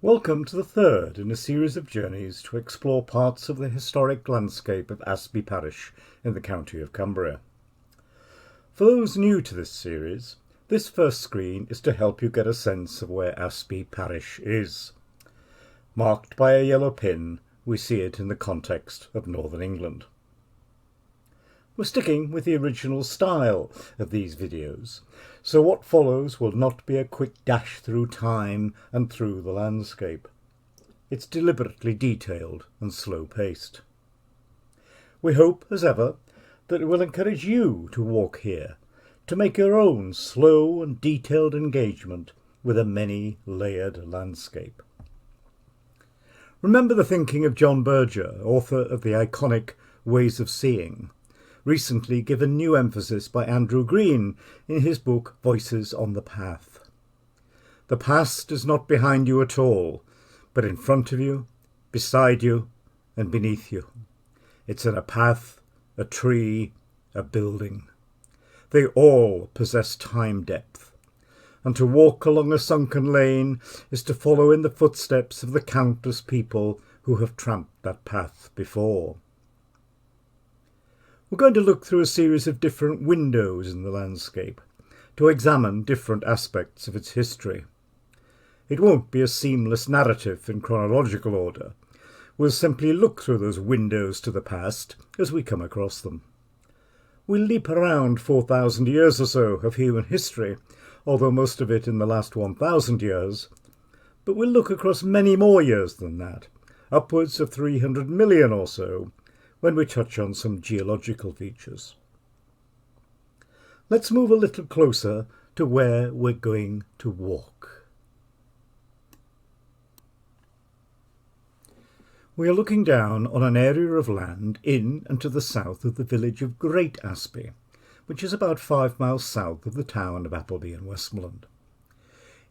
Welcome to the third in a series of journeys to explore parts of the historic landscape of Asby Parish in the county of Cumbria. For those new to this series, this first screen is to help you get a sense of where Asby Parish is. Marked by a yellow pin, we see it in the context of Northern England. We're sticking with the original style of these videos, so what follows will not be a quick dash through time and through the landscape. It's deliberately detailed and slow-paced. We hope, as ever, that it will encourage you to walk here, to make your own slow and detailed engagement with a many-layered landscape. Remember the thinking of John Berger, author of the iconic Ways of Seeing, recently given new emphasis by Andrew Green in his book Voices on the Path. The past is not behind you at all, but in front of you, beside you, and beneath you. It's in a path, a tree, a building. They all possess time depth, and to walk along a sunken lane is to follow in the footsteps of the countless people who have tramped that path before. We're going to look through a series of different windows in the landscape to examine different aspects of its history. It won't be a seamless narrative in chronological order. We'll simply look through those windows to the past as we come across them. We'll leap around 4,000 years or so of human history, although most of it in the last 1,000 years, but we'll look across many more years than that, upwards of 300 million or so, when we touch on some geological features. Let's move a little closer to where we're going to walk. We are looking down on an area of land in and to the south of the village of Great Asby, which is about 5 miles south of the town of Appleby in Westmoreland.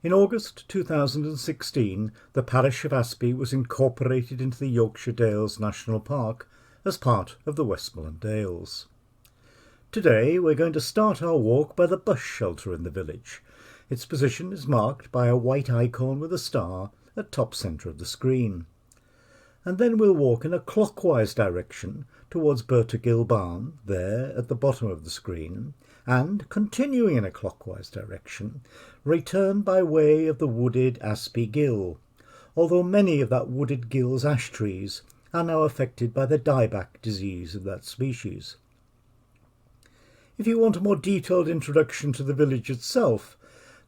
In August 2016, the parish of Asby was incorporated into the Yorkshire Dales National Park as part of the Westmoreland Dales. Today we're going to start our walk by the bus shelter in the village. Its position is marked by a white icon with a star at top centre of the screen. And then we'll walk in a clockwise direction towards Burter Gill Barn, there at the bottom of the screen, and, continuing in a clockwise direction, return by way of the wooded Asby Gill, although many of that wooded gill's ash trees are now affected by the dieback disease of that species. If you want a more detailed introduction to the village itself,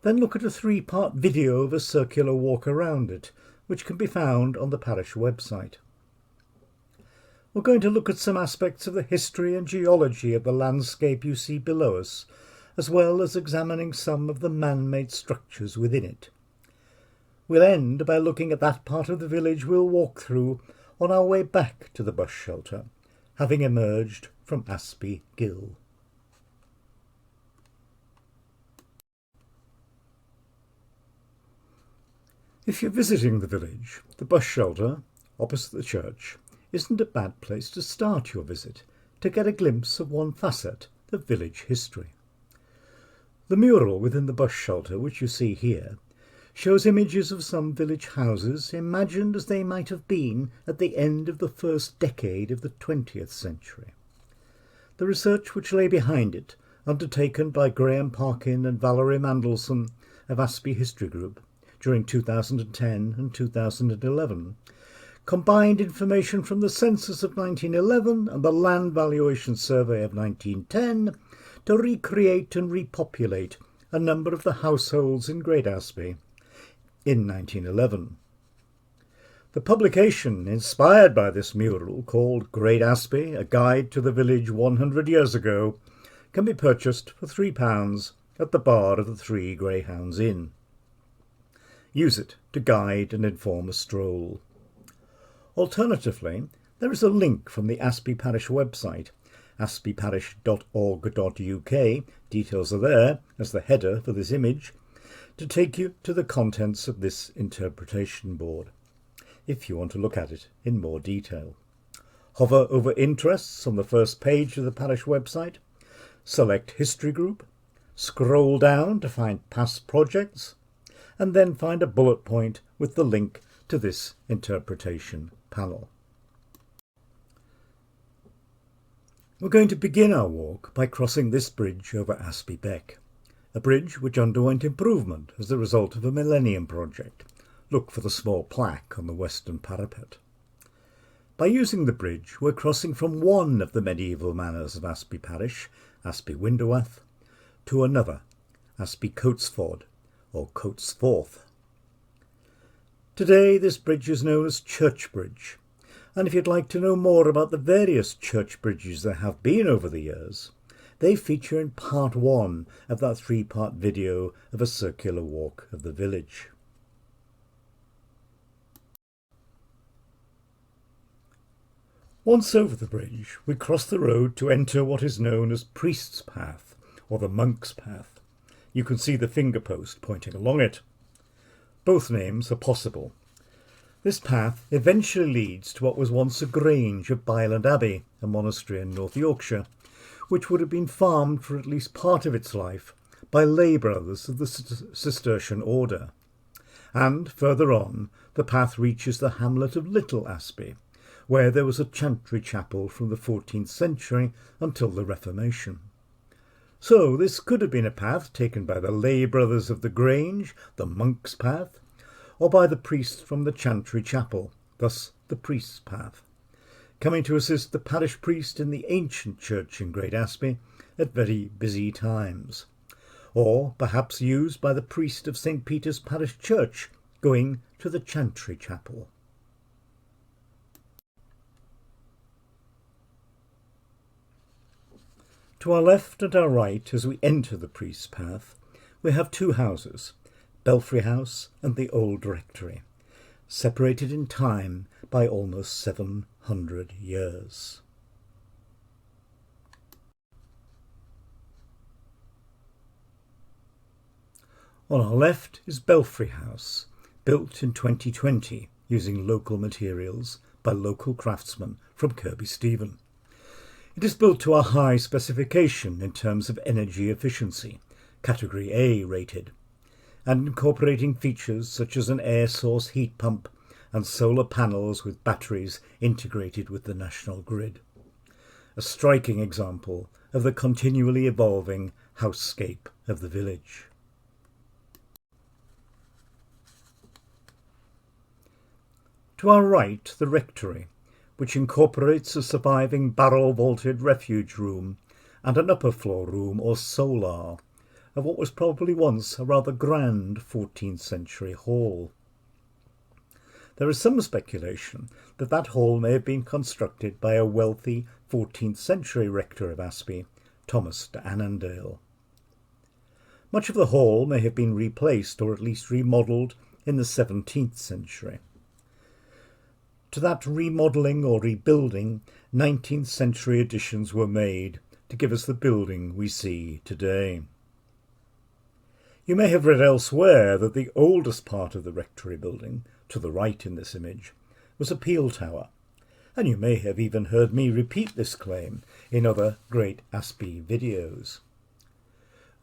then look at a 3-part video of a circular walk around it, which can be found on the parish website. We're going to look at some aspects of the history and geology of the landscape you see below us, as well as examining some of the man-made structures within it. We'll end by looking at that part of the village we'll walk through on our way back to the bus shelter, having emerged from Asby Gill. If you're visiting the village, the bus shelter, opposite the church, isn't a bad place to start your visit, to get a glimpse of one facet of village history. The mural within the bus shelter, which you see here, shows images of some village houses imagined as they might have been at the end of the first decade of the 20th century. The research which lay behind it, undertaken by Graham Parkin and Valerie Mandelson of Asby History Group during 2010 and 2011, combined information from the census of 1911 and the land valuation survey of 1910 to recreate and repopulate a number of the households in Great Asby in 1911. The publication inspired by this mural, called Great Asby, A Guide to the Village 100 Years Ago, can be purchased for £3 at the bar of the Three Greyhounds Inn. Use it to guide and inform a stroll. Alternatively, there is a link from the Asby Parish website, asbyparish.org.uk, details are there as the header for this image, to take you to the contents of this interpretation board, if you want to look at it in more detail. Hover over Interests on the first page of the parish website, select History Group, scroll down to find Past Projects, and then find a bullet point with the link to this interpretation panel. We're going to begin our walk by crossing this bridge over Asby Beck, a bridge which underwent improvement as the result of a Millennium project. Look for the small plaque on the western parapet. By using the bridge, we're crossing from one of the medieval manors of Asby parish, Asby Winderwath, to another, Asby Coatsford, or Coatsforth. Today this bridge is known as Church Bridge, and if you'd like to know more about the various church bridges there have been over the years, they feature in part 1 of that 3-part video of a circular walk of the village. Once over the bridge, we cross the road to enter what is known as Priest's Path, or the Monk's Path. You can see the finger post pointing along it. Both names are possible. This path eventually leads to what was once a grange of Byland Abbey, a monastery in North Yorkshire, which would have been farmed for at least part of its life by lay brothers of the Cistercian order. And further on, the path reaches the hamlet of Little Asby, where there was a chantry chapel from the 14th century until the Reformation. So this could have been a path taken by the lay brothers of the Grange, the Monk's Path, or by the priests from the chantry chapel, thus the Priest's Path, coming to assist the parish priest in the ancient church in Great Asby at very busy times, or perhaps used by the priest of St. Peter's Parish Church going to the chantry chapel. To our left and our right, as we enter the Priest's Path, we have two houses, Belfry House and the Old Rectory, separated in time by almost 700 years. On our left is Belfry House, built in 2020 using local materials by local craftsmen from Kirby Stephen. It is built to a high specification in terms of energy efficiency, Category A rated, and incorporating features such as an air source heat pump and solar panels with batteries integrated with the national grid. A striking example of the continually evolving housescape of the village. To our right, the rectory, which incorporates a surviving barrel-vaulted refuge room and an upper floor room or solar of what was probably once a rather grand 14th century hall. There is some speculation that that hall may have been constructed by a wealthy 14th century rector of Asby, Thomas de Annandale. Much of the hall may have been replaced or at least remodelled in the 17th century. To that remodelling or rebuilding, 19th century additions were made to give us the building we see today. You may have read elsewhere that the oldest part of the rectory building, to the right in this image, was a peel tower, and you may have even heard me repeat this claim in other Great Asby videos.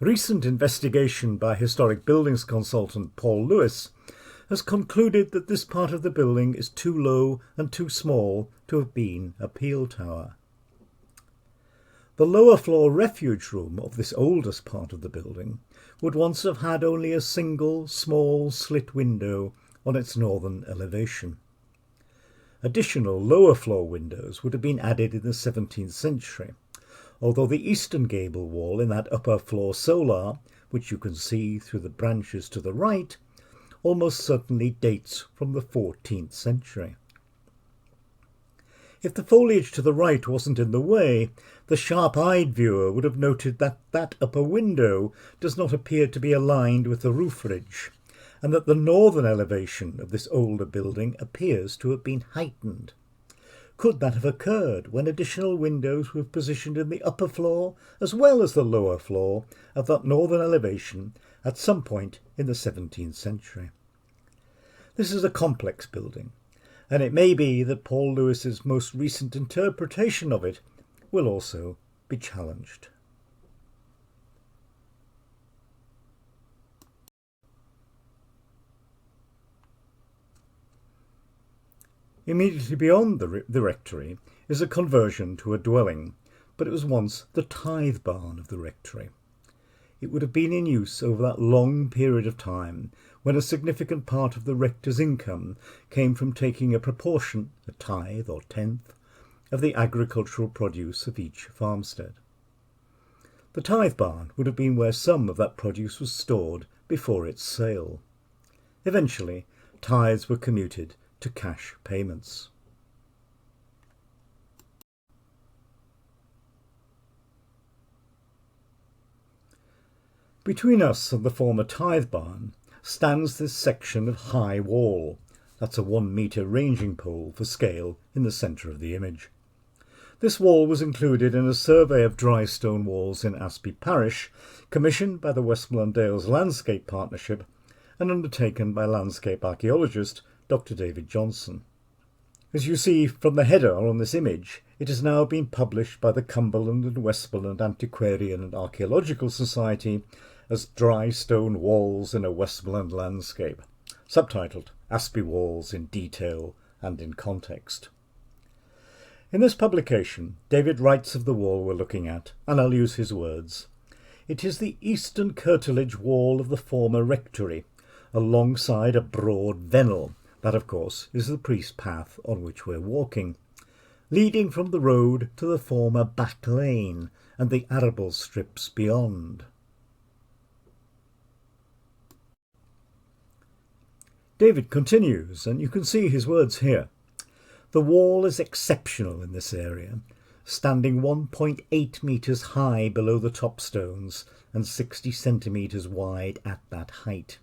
Recent investigation by historic buildings consultant Paul Lewis has concluded that this part of the building is too low and too small to have been a peel tower. The lower floor refuge room of this oldest part of the building would once have had only a single small slit window on its northern elevation. Additional lower floor windows would have been added in the 17th century, although the eastern gable wall in that upper floor solar, which you can see through the branches to the right, almost certainly dates from the 14th century. If the foliage to the right wasn't in the way, the sharp-eyed viewer would have noted that that upper window does not appear to be aligned with the roof ridge, and that the northern elevation of this older building appears to have been heightened. Could that have occurred when additional windows were positioned in the upper floor as well as the lower floor of that northern elevation at some point in the 17th century? This is a complex building, and it may be that Paul Lewis's most recent interpretation of it will also be challenged. Immediately beyond the rectory is a conversion to a dwelling, but it was once the tithe barn of the rectory. It would have been in use over that long period of time when a significant part of the rector's income came from taking a proportion, a tithe or tenth, of the agricultural produce of each farmstead. The tithe barn would have been where some of that produce was stored before its sale. Eventually, tithes were commuted to cash payments. Between us and the former tithe barn stands this section of high wall. That's a 1 metre ranging pole for scale in the centre of the image. This wall was included in a survey of dry stone walls in Asby parish, commissioned by the Westmoreland Dales Landscape Partnership and undertaken by landscape archaeologist Dr. David Johnson. As you see from the header on this image, it has now been published by the Cumberland and Westmoreland Antiquarian and Archaeological Society as Dry Stone Walls in a Westmoreland Landscape, subtitled Asby Walls in Detail and in Context. In this publication, David writes of the wall we're looking at, and I'll use his words. It is the eastern curtilage wall of the former rectory, alongside a broad vennel. That, of course, is the priest's path on which we're walking, leading from the road to the former back lane and the arable strips beyond. David continues, and you can see his words here. The wall is exceptional in this area, standing 1.8 metres high below the top stones and 60 centimetres wide at that height.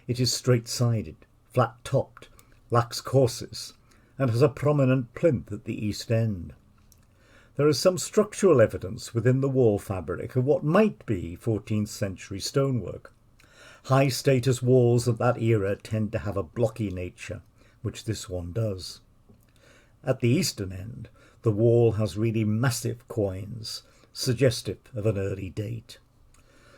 It is straight-sided, flat-topped, lacks courses, and has a prominent plinth at the east end. There is some structural evidence within the wall fabric of what might be 14th century stonework. High-status walls of that era tend to have a blocky nature, which this one does. At the eastern end, the wall has really massive quoins, suggestive of an early date.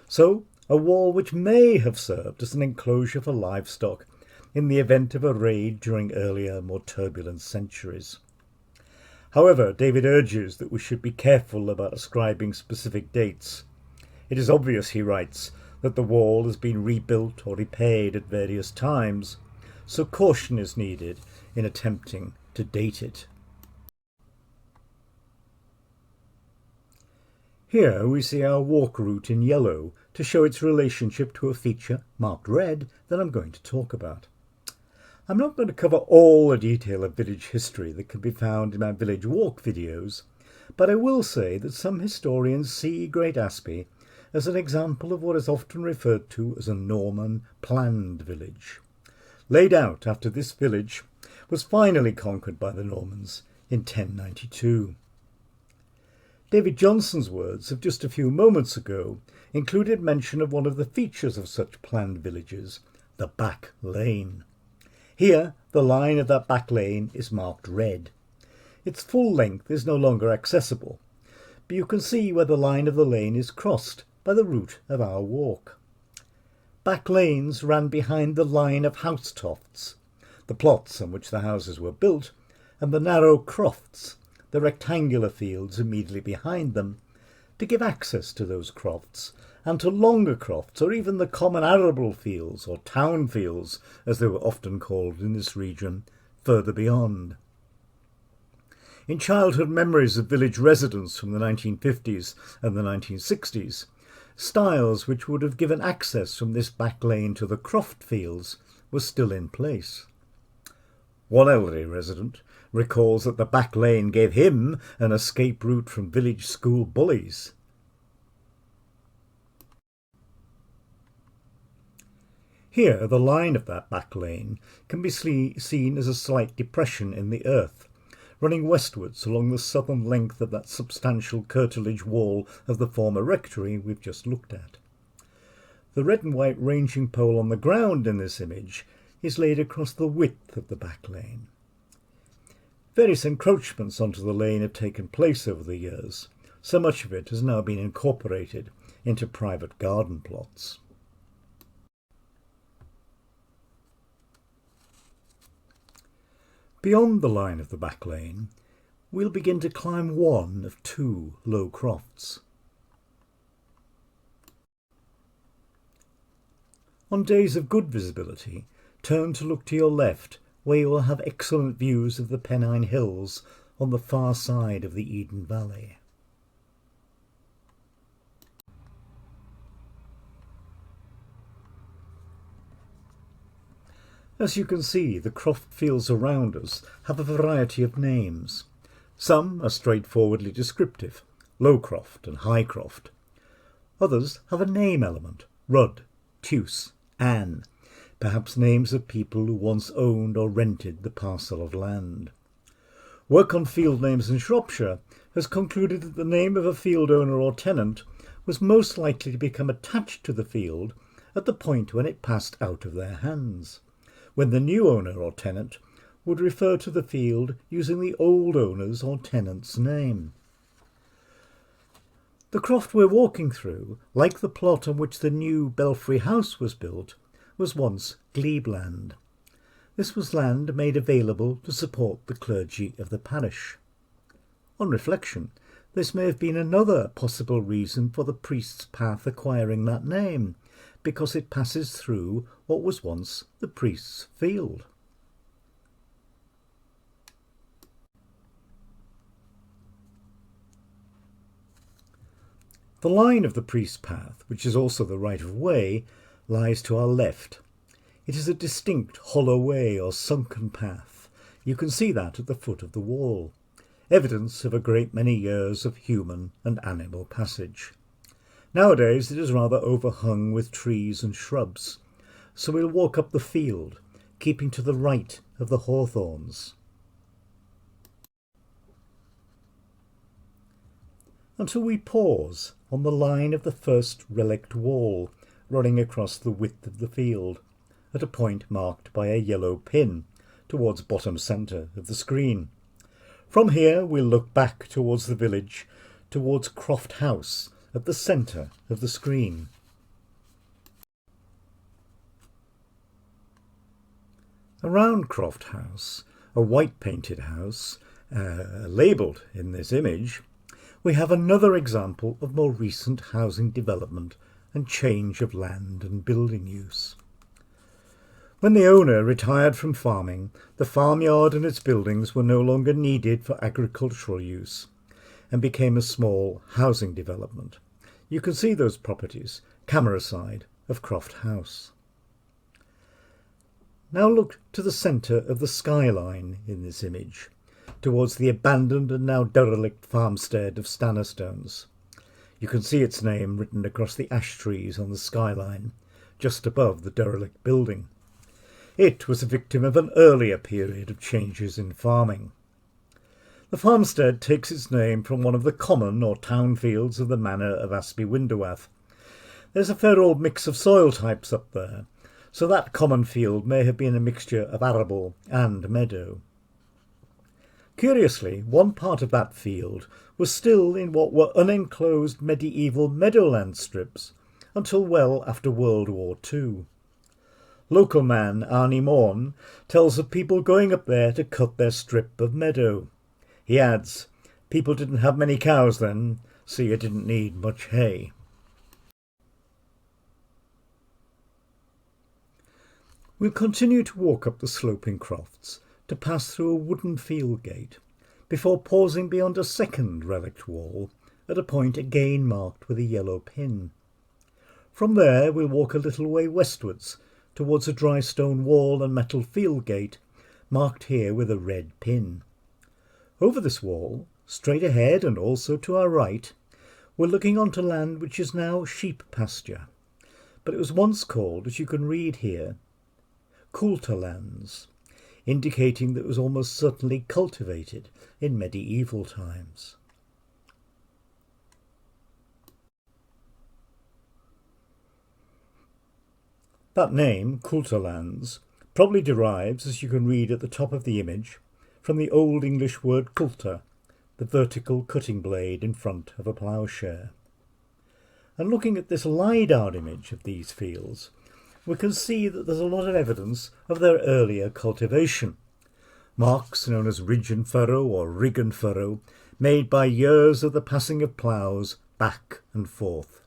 So, a wall which may have served as an enclosure for livestock in the event of a raid during earlier, more turbulent centuries. However, David urges that we should be careful about ascribing specific dates. It is obvious, he writes, that the wall has been rebuilt or repaired at various times, so caution is needed in attempting to date it. Here we see our walk route in yellow to show its relationship to a feature, marked red, that I'm going to talk about. I'm not going to cover all the detail of village history that can be found in my village walk videos, but I will say that some historians see Great Asby as an example of what is often referred to as a Norman planned village, laid out after this village was finally conquered by the Normans in 1092. David Johnson's words of just a few moments ago included mention of one of the features of such planned villages, the back lane. Here, the line of that back lane is marked red. Its full length is no longer accessible, but you can see where the line of the lane is crossed by the route of our walk. Back lanes ran behind the line of housetofts, the plots on which the houses were built, and the narrow crofts, the rectangular fields immediately behind them, to give access to those crofts and to longer crofts, or even the common arable fields or town fields, as they were often called in this region, further beyond. In childhood memories of village residents from the 1950s and the 1960s, stiles which would have given access from this back lane to the croft fields were still in place. One elderly resident recalls that the back lane gave him an escape route from village school bullies. Here, the line of that back lane can be seen as a slight depression in the earth, running westwards along the southern length of that substantial curtilage wall of the former rectory we've just looked at. The red and white ranging pole on the ground in this image is laid across the width of the back lane. Various encroachments onto the lane have taken place over the years. So much of it has now been incorporated into private garden plots. Beyond the line of the back lane, we'll begin to climb one of two low crofts. On days of good visibility, turn to look to your left, where you will have excellent views of the Pennine Hills on the far side of the Eden Valley. As you can see, the croft fields around us have a variety of names. Some are straightforwardly descriptive, Low Croft and High Croft. Others have a name element, Rudd, Tewce, Anne, perhaps names of people who once owned or rented the parcel of land. Work on field names in Shropshire has concluded that the name of a field owner or tenant was most likely to become attached to the field at the point when it passed out of their hands, when the new owner or tenant would refer to the field using the old owner's or tenant's name. The croft we're walking through, like the plot on which the new Belfry House was built, was once glebe land. This was land made available to support the clergy of the parish. On reflection, this may have been another possible reason for the priest's path acquiring that name, because it passes through what was once the priest's field. The line of the priest's path, which is also the right of way, lies to our left. It is a distinct hollow way or sunken path. You can see that at the foot of the wall, evidence of a great many years of human and animal passage. Nowadays it is rather overhung with trees and shrubs, so we'll walk up the field, keeping to the right of the hawthorns, until we pause on the line of the first relict wall running across the width of the field, at a point marked by a yellow pin towards bottom centre of the screen. From here we'll look back towards the village, towards Croft House at the centre of the screen. Around Croft House, a white painted house, labelled in this image, we have another example of more recent housing development and change of land and building use. When the owner retired from farming, the farmyard and its buildings were no longer needed for agricultural use and became a small housing development. You can see those properties, camera side of Croft House. Now look to the centre of the skyline in this image, towards the abandoned and now derelict farmstead of Stannerstones. You can see its name written across the ash trees on the skyline, just above the derelict building. It was a victim of an earlier period of changes in farming. The farmstead takes its name from one of the common or town fields of the manor of Asby Windowath. There's a fair old mix of soil types up there, so that common field may have been a mixture of arable and meadow. Curiously, one part of that field was still in what were unenclosed medieval meadowland strips until well after World War II. Local man Arnie Morn tells of people going up there to cut their strip of meadow. He adds, people didn't have many cows then, so you didn't need much hay. We'll continue to walk up the sloping crofts to pass through a wooden field gate, before pausing beyond a second relict wall at a point again marked with a yellow pin. From there we'll walk a little way westwards towards a dry stone wall and metal field gate marked here with a red pin. Over this wall, straight ahead and also to our right, we're looking onto land which is now sheep pasture, but it was once called, as you can read here, Coulter lands, indicating that it was almost certainly cultivated in medieval times. That name, Coulter lands, probably derives, as you can read at the top of the image, from the Old English word coulter, the vertical cutting blade in front of a ploughshare. And looking at this LiDAR image of these fields, we can see that there's a lot of evidence of their earlier cultivation. marks known as ridge and furrow or rig and furrow, made by years of the passing of ploughs back and forth.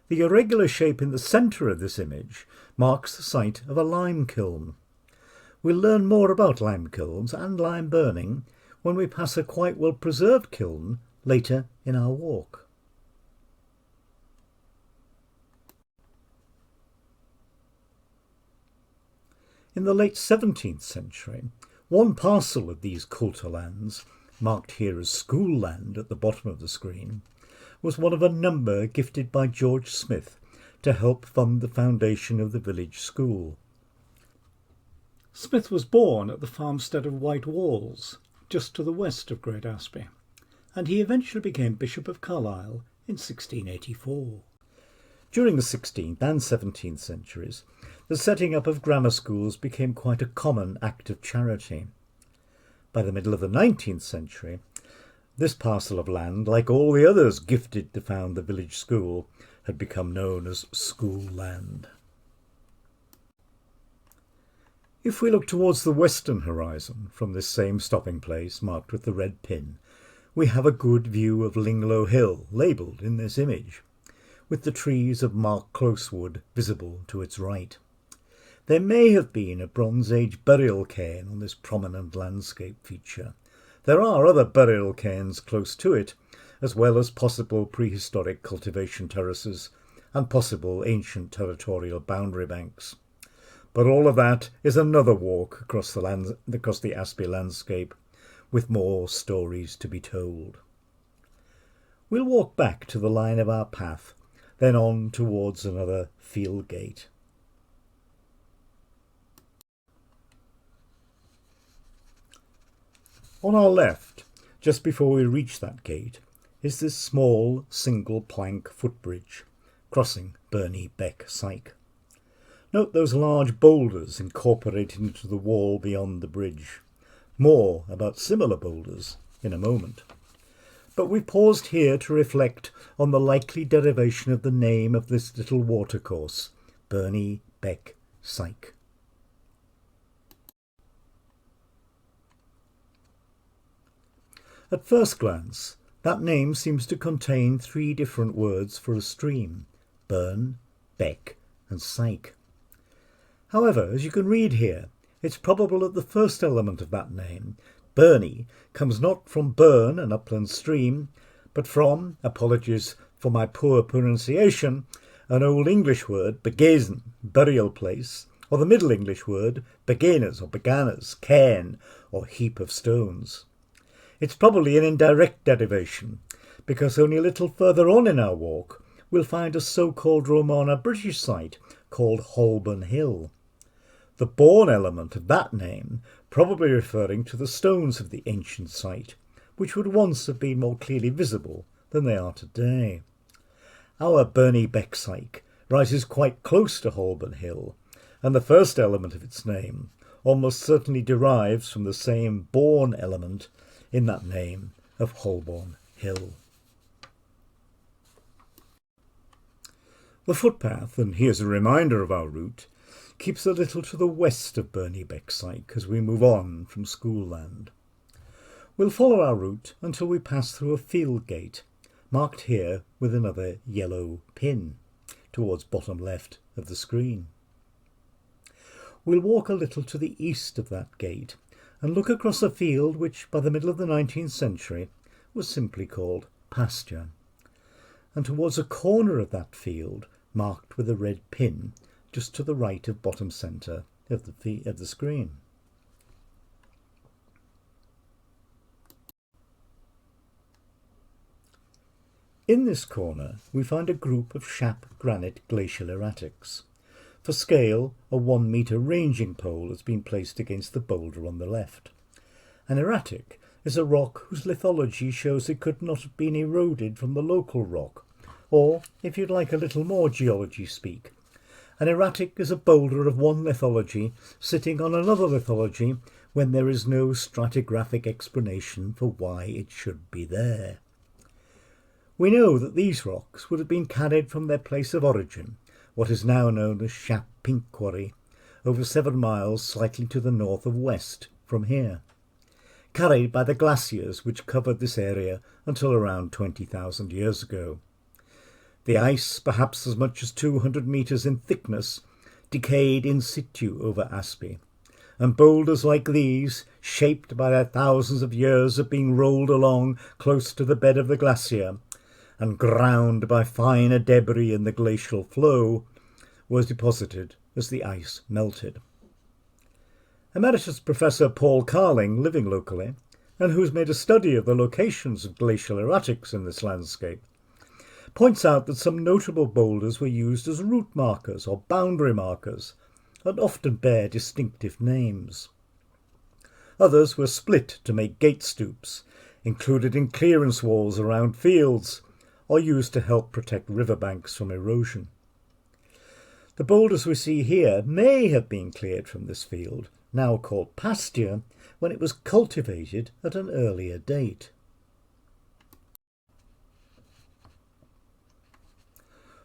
The irregular shape in the centre of this image marks the site of a lime kiln. We'll learn more about lime kilns and lime burning when we pass a quite well preserved kiln later in our walk. In the late 17th century, one parcel of these culture lands, marked here as school land at the bottom of the screen, was one of a number gifted by George Smith to help fund the foundation of the village school. Smith was born at the farmstead of White Walls, just to the west of Great Asby, and he eventually became Bishop of Carlisle in 1684. During the 16th and 17th centuries, the setting up of grammar schools became quite a common act of charity. By the middle of the 19th century, this parcel of land, like all the others gifted to found the village school, had become known as school land. If we look towards the western horizon from this same stopping place marked with the red pin, we have a good view of Linglow Hill labelled in this image, with the trees of Mark Closewood visible to its right. There may have been a Bronze Age burial cairn on this prominent landscape feature. There are other burial cairns close to it, as well as possible prehistoric cultivation terraces and possible ancient territorial boundary banks. But all of that is another walk across the Asby landscape, with more stories to be told. We'll walk back to the line of our path, then on towards another field gate. On our left, just before we reach that gate, is this small single plank footbridge crossing Burney Beck Syke. Note those large boulders incorporated into the wall beyond the bridge. More about similar boulders in a moment. But we paused here to reflect on the likely derivation of the name of this little watercourse, Burney Beck Syke. At first glance, that name seems to contain three different words for a stream: Burn, Beck and Syke. However, as you can read here, it's probable that the first element of that name, Burney, comes not from burn, an upland stream, but from, apologies for my poor pronunciation, an Old English word, begazen, burial place, or the Middle English word, beganas or beganas, cairn, or heap of stones. It's probably an indirect derivation, because only a little further on in our walk we'll find a so-called Romana British site called Holborn Hill. The Bourne element of that name probably referring to the stones of the ancient site, which would once have been more clearly visible than they are today. Our Burney Beck Syke rises quite close to Holborn Hill, and the first element of its name almost certainly derives from the same Bourne element in that name of Holborn Hill. The footpath, and here's a reminder of our route, keeps a little to the west of Burney Beck Syke as we move on from school land. We'll follow our route until we pass through a field gate, marked here with another yellow pin, towards bottom left of the screen. We'll walk a little to the east of that gate and look across a field which, by the middle of the 19th century, was simply called pasture, and towards a corner of that field, marked with a red pin, just to the right of bottom centre of the screen. In this corner we find a group of Shap granite glacial erratics. For scale, a 1 metre ranging pole has been placed against the boulder on the left. An erratic is a rock whose lithology shows it could not have been eroded from the local rock, or, if you'd like a little more geology speak, an erratic is a boulder of one lithology sitting on another lithology when there is no stratigraphic explanation for why it should be there. We know that these rocks would have been carried from their place of origin, what is now known as Shap Pink Quarry, over 7 miles slightly to the north of west from here, carried by the glaciers which covered this area until around 20,000 years ago. The ice, perhaps as much as 200 metres in thickness, decayed in situ over Asby, and boulders like these, shaped by their thousands of years of being rolled along close to the bed of the glacier and ground by finer debris in the glacial flow, was deposited as the ice melted. Emeritus Professor Paul Carling, living locally, and who's made a study of the locations of glacial erratics in this landscape, points out that some notable boulders were used as route markers or boundary markers and often bear distinctive names. Others were split to make gate stoops, included in clearance walls around fields, or used to help protect riverbanks from erosion. The boulders we see here may have been cleared from this field, now called pasture, when it was cultivated at an earlier date.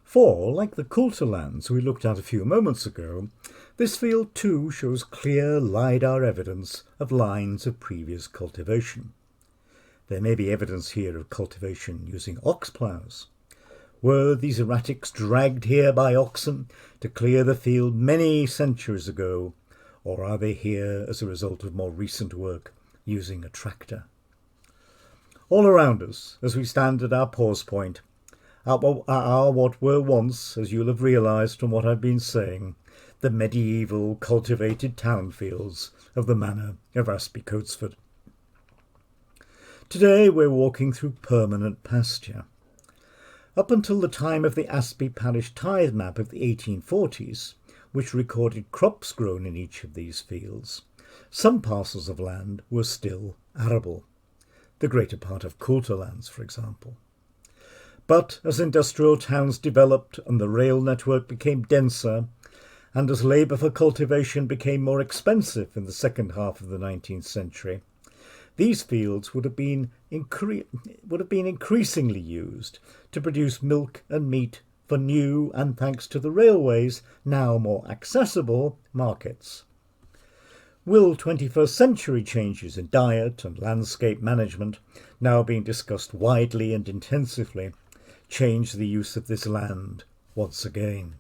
For, like the coulter lands we looked at a few moments ago, this field too shows clear LiDAR evidence of lines of previous cultivation. There may be evidence here of cultivation using ox ploughs. Were these erratics dragged here by oxen to clear the field many centuries ago, or are they here as a result of more recent work using a tractor? All around us, as we stand at our pause point, are what were once, as you'll have realised from what I've been saying, the medieval cultivated town fields of the manor of Asby Coatsford. Today we're walking through permanent pasture. Up until the time of the Asby parish tithe map of the 1840s, which recorded crops grown in each of these fields, some parcels of land were still arable, the greater part of coulter lands, for example. But as industrial towns developed and the rail network became denser, and as labour for cultivation became more expensive in the second half of the 19th century, these fields would have been increasingly used to produce milk and meat for new and, thanks to the railways, now more accessible markets. Will 21st century changes in diet and landscape management, now being discussed widely and intensively, change the use of this land once again?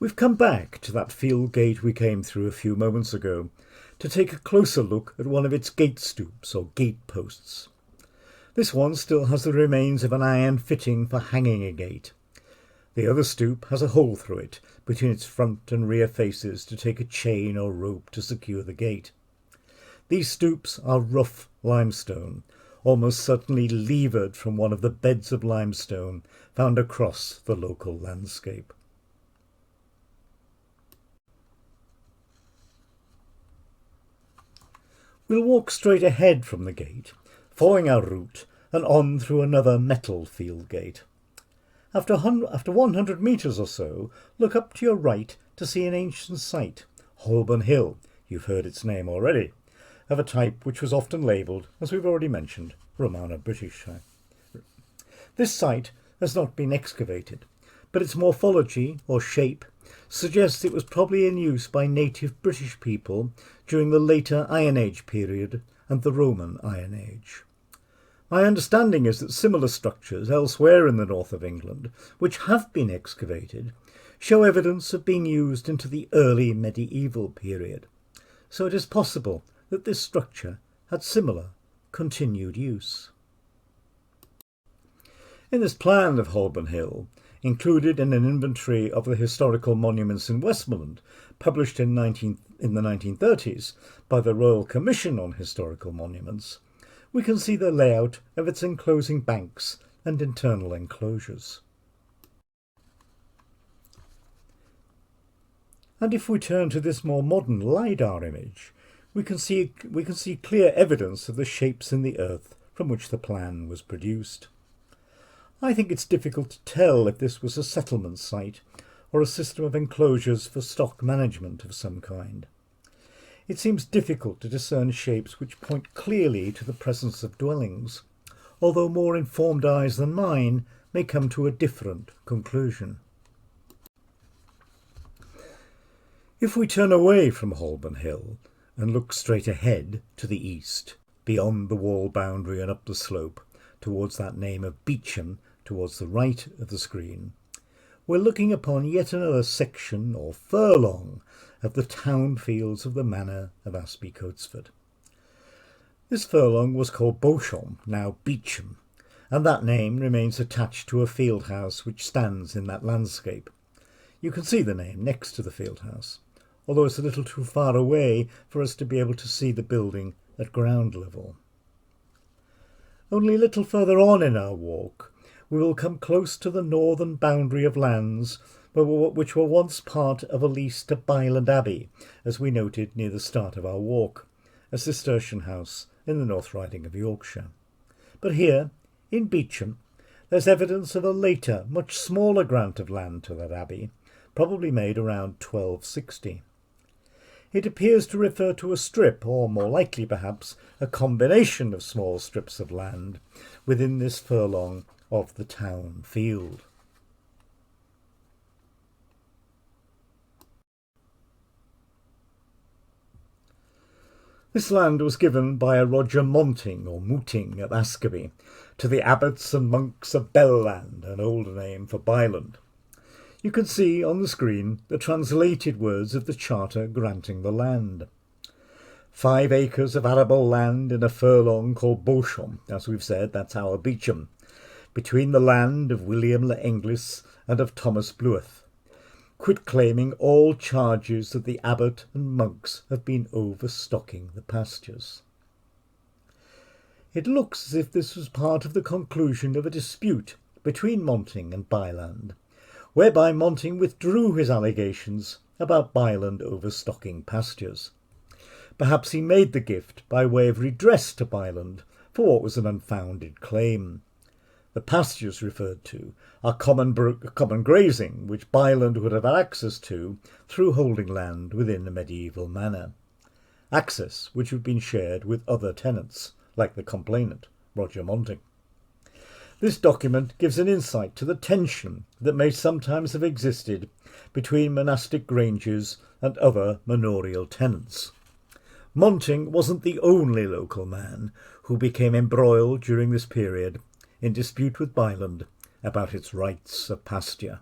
We've come back to that field gate we came through a few moments ago to take a closer look at one of its gate stoops or gate posts. This one still has the remains of an iron fitting for hanging a gate. The other stoop has a hole through it between its front and rear faces to take a chain or rope to secure the gate. These stoops are rough limestone, almost certainly levered from one of the beds of limestone found across the local landscape. We'll walk straight ahead from the gate, following our route and on through another metal field gate. After 100 metres or so, look up to your right to see an ancient site, Holborn Hill, you've heard its name already, of a type which was often labelled, as we've already mentioned, Romano-British. This site has not been excavated, but its morphology or shape suggests it was probably in use by native British people during the later Iron Age period and the Roman Iron Age. My understanding is that similar structures elsewhere in the north of England, which have been excavated, show evidence of being used into the early medieval period, so it is possible that this structure had similar continued use. In this plan of Holborn Hill, included in an inventory of the historical monuments in Westmoreland, published in the 1930s by the Royal Commission on Historical Monuments, we can see the layout of its enclosing banks and internal enclosures. And if we turn to this more modern LiDAR image, we can see clear evidence of the shapes in the earth from which the plan was produced. I think it's difficult to tell if this was a settlement site or a system of enclosures for stock management of some kind. It seems difficult to discern shapes which point clearly to the presence of dwellings, although more informed eyes than mine may come to a different conclusion. If we turn away from Holborn Hill and look straight ahead to the east, beyond the wall boundary and up the slope, towards that name of Beecham, towards the right of the screen, we're looking upon yet another section or furlong of the town fields of the manor of Asby Coatsford. This furlong was called Beauchamp, now Beecham, and that name remains attached to a field house which stands in that landscape. You can see the name next to the field house, although it's a little too far away for us to be able to see the building at ground level. Only a little further on in our walk, we will come close to the northern boundary of lands which were once part of a lease to Byland Abbey, as we noted near the start of our walk, a Cistercian house in the North Riding of Yorkshire. But here, in Beecham, there's evidence of a later, much smaller grant of land to that abbey, probably made around 1260. It appears to refer to a strip, or more likely perhaps, a combination of small strips of land within this furlong of the town field. This land was given by a Roger Monting or Mooting of Askerby to the abbots and monks of Bellland, an older name for Byland. You can see on the screen the translated words of the charter granting the land. 5 acres of arable land in a furlong called Beauchamp, as we've said, that's our Beecham, between the land of William le Englis and of Thomas Blueth. Quit claiming all charges that the abbot and monks have been overstocking the pastures. It looks as if this was part of the conclusion of a dispute between Monting and Byland, whereby Monting withdrew his allegations about Byland overstocking pastures. Perhaps he made the gift by way of redress to Byland for what was an unfounded claim. The pastures referred to are common grazing, which Byland would have had access to through holding land within a medieval manor. Access which had been shared with other tenants, like the complainant, Roger Monting. This document gives an insight to the tension that may sometimes have existed between monastic granges and other manorial tenants. Monting wasn't the only local man who became embroiled during this period in dispute with Byland about its rights of pasture.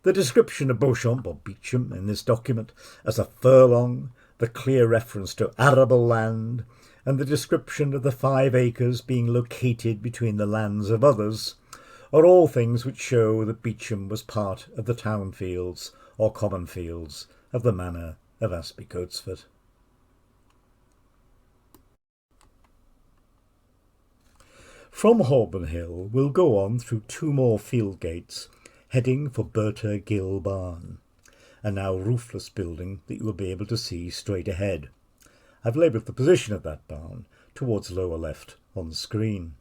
The description of Beauchamp or Beecham in this document as a furlong, the clear reference to arable land, and the description of the 5 acres being located between the lands of others, are all things which show that Beecham was part of the town fields or common fields of the manor of Asby Coatsford. From Holborn Hill we'll go on through 2 more field gates, heading for Burter Gill Barn, a now roofless building that you will be able to see straight ahead. I've labelled the position of that barn towards lower left on the screen.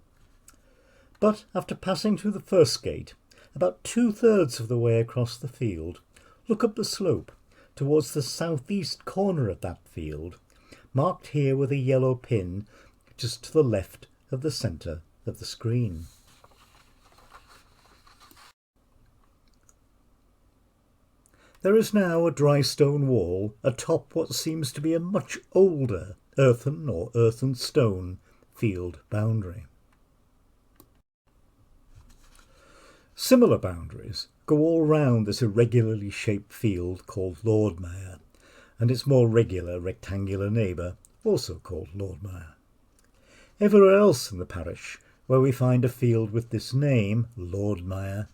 But after passing through the first gate, about 2/3 of the way across the field, look up the slope towards the southeast corner of that field, marked here with a yellow pin just to the left of the centre of the screen. There is now a dry stone wall atop what seems to be a much older earthen or earthen stone field boundary. Similar boundaries go all round this irregularly shaped field called Lordmire, and its more regular rectangular neighbour, also called Lordmire. Everywhere else in the parish where we find a field with this name, Lordmire,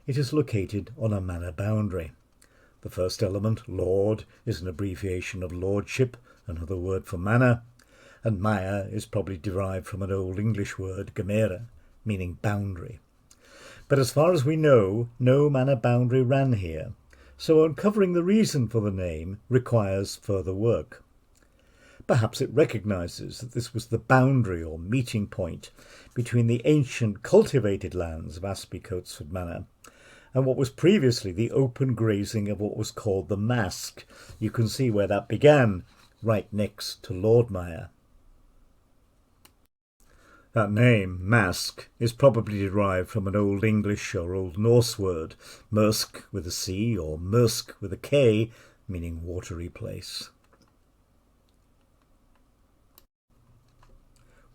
it is located on a manor boundary. The first element, Lord, is an abbreviation of lordship, another word for manor, and mire is probably derived from an Old English word, gemera, meaning boundary. But as far as we know, no manor boundary ran here, so uncovering the reason for the name requires further work. Perhaps it recognises that this was the boundary or meeting point between the ancient cultivated lands of Asby Coatsford Manor and what was previously the open grazing of what was called the Mask. You can see where that began, right next to Lordmire. That name, Mask, is probably derived from an Old English or Old Norse word, Mersk with a C or Mersk with a K, meaning watery place.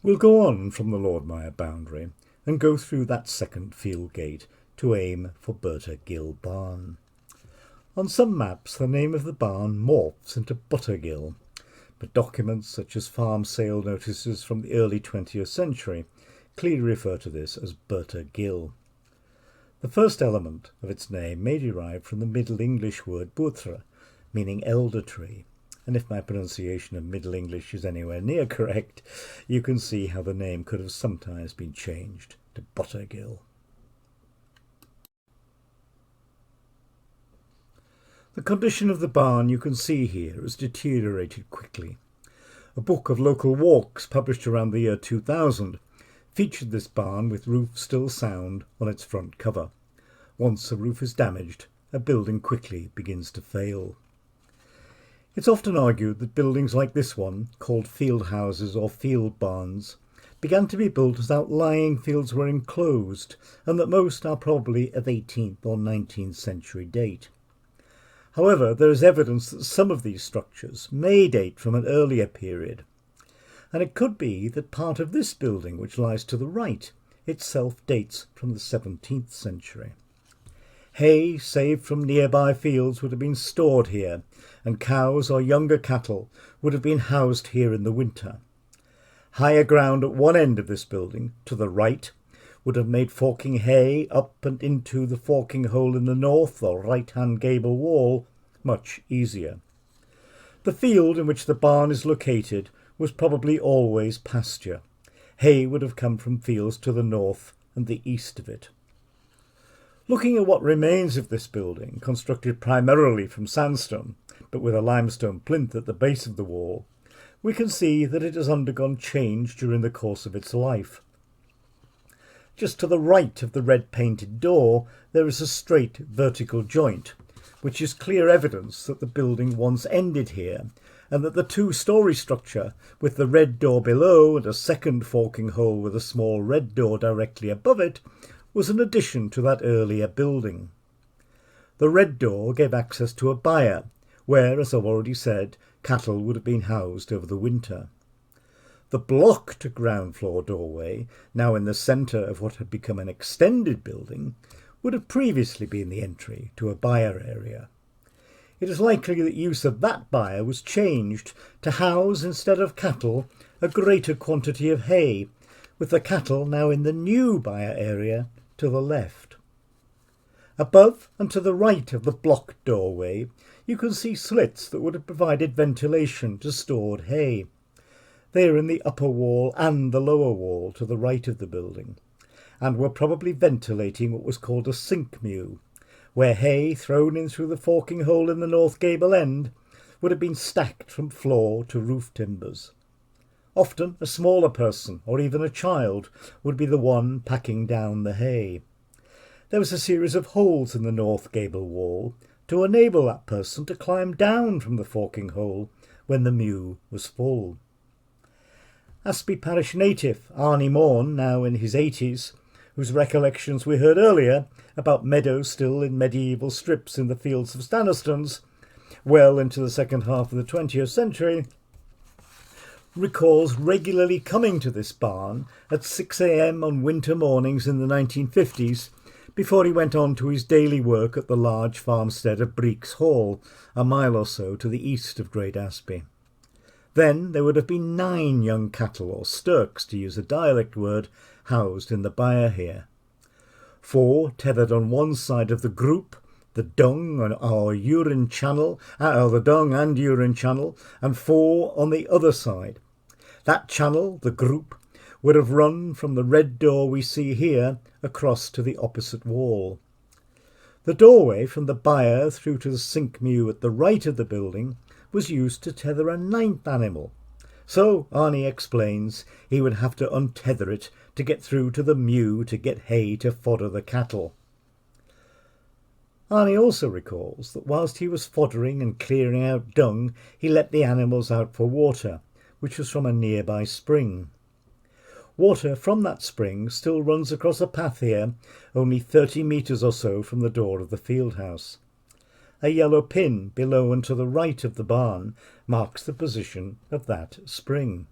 We'll go on from the Lord Mayor boundary and go through that second field gate to aim for Burter Gill Barn. On some maps the name of the barn morphs into Burter Gill, but documents such as farm sale notices from the early 20th century clearly refer to this as Burter Gill. The first element of its name may derive from the Middle English word Burtre, meaning elder tree, and if my pronunciation of Middle English is anywhere near correct, you can see how the name could have sometimes been changed to Burter Gill. The condition of the barn you can see here has deteriorated quickly. A book of local walks published around the year 2000 featured this barn with roof still sound on its front cover. Once a roof is damaged, a building quickly begins to fail. It's often argued that buildings like this one, called fieldhouses or field barns, began to be built as outlying fields were enclosed, and that most are probably of 18th or 19th century date. However, there is evidence that some of these structures may date from an earlier period, and it could be that part of this building, which lies to the right, itself dates from the 17th century. Hay saved from nearby fields would have been stored here, and cows or younger cattle would have been housed here in the winter. Higher ground at one end of this building, to the right, would have made forking hay up and into the forking hole in the north or right-hand gable wall much easier. The field in which the barn is located was probably always pasture. Hay would have come from fields to the north and the east of it. Looking at what remains of this building, constructed primarily from sandstone, but with a limestone plinth at the base of the wall, we can see that it has undergone change during the course of its life. Just to the right of the red painted door there is a straight vertical joint, which is clear evidence that the building once ended here, and that the two-storey structure with the red door below and a second forking hole with a small red door directly above it was an addition to that earlier building. The red door gave access to a byre, where, as I've already said, cattle would have been housed over the winter. The blocked ground floor doorway, now in the centre of what had become an extended building, would have previously been the entry to a byre area. It is likely that use of that byre was changed to house, instead of cattle, a greater quantity of hay, with the cattle now in the new byre area to the left. Above and to the right of the blocked doorway you can see slits that would have provided ventilation to stored hay. They are in the upper wall and the lower wall to the right of the building, and were probably ventilating what was called a sink mew, where hay thrown in through the forking hole in the north gable end would have been stacked from floor to roof timbers. Often a smaller person, or even a child, would be the one packing down the hay. There was a series of holes in the north gable wall to enable that person to climb down from the forking hole when the mew was full. Asby parish native Arnie Morn, now in his 80s, whose recollections we heard earlier about meadows still in medieval strips in the fields of Stannerstons, well into the second half of the 20th century, recalls regularly coming to this barn at 6 a.m. on winter mornings in the 1950s before he went on to his daily work at the large farmstead of Breeks Hall, a mile or so to the east of Great Asby. Then there would have been 9 young cattle, or stirks to use a dialect word, housed in the byre here. 4 tethered on one side of the group, the dung or urine channel, the dung and urine channel, and 4 on the other side. That channel, the group, would have run from the red door we see here across to the opposite wall. The doorway from the byre through to the sink mew at the right of the building was used to tether a 9th animal. So, Arnie explains, he would have to untether it to get through to the mew to get hay to fodder the cattle. Arnie also recalls that whilst he was foddering and clearing out dung, he let the animals out for water, which was from a nearby spring. Water from that spring still runs across a path here, only 30 metres or so from the door of the field house. A yellow pin below and to the right of the barn marks the position of that spring.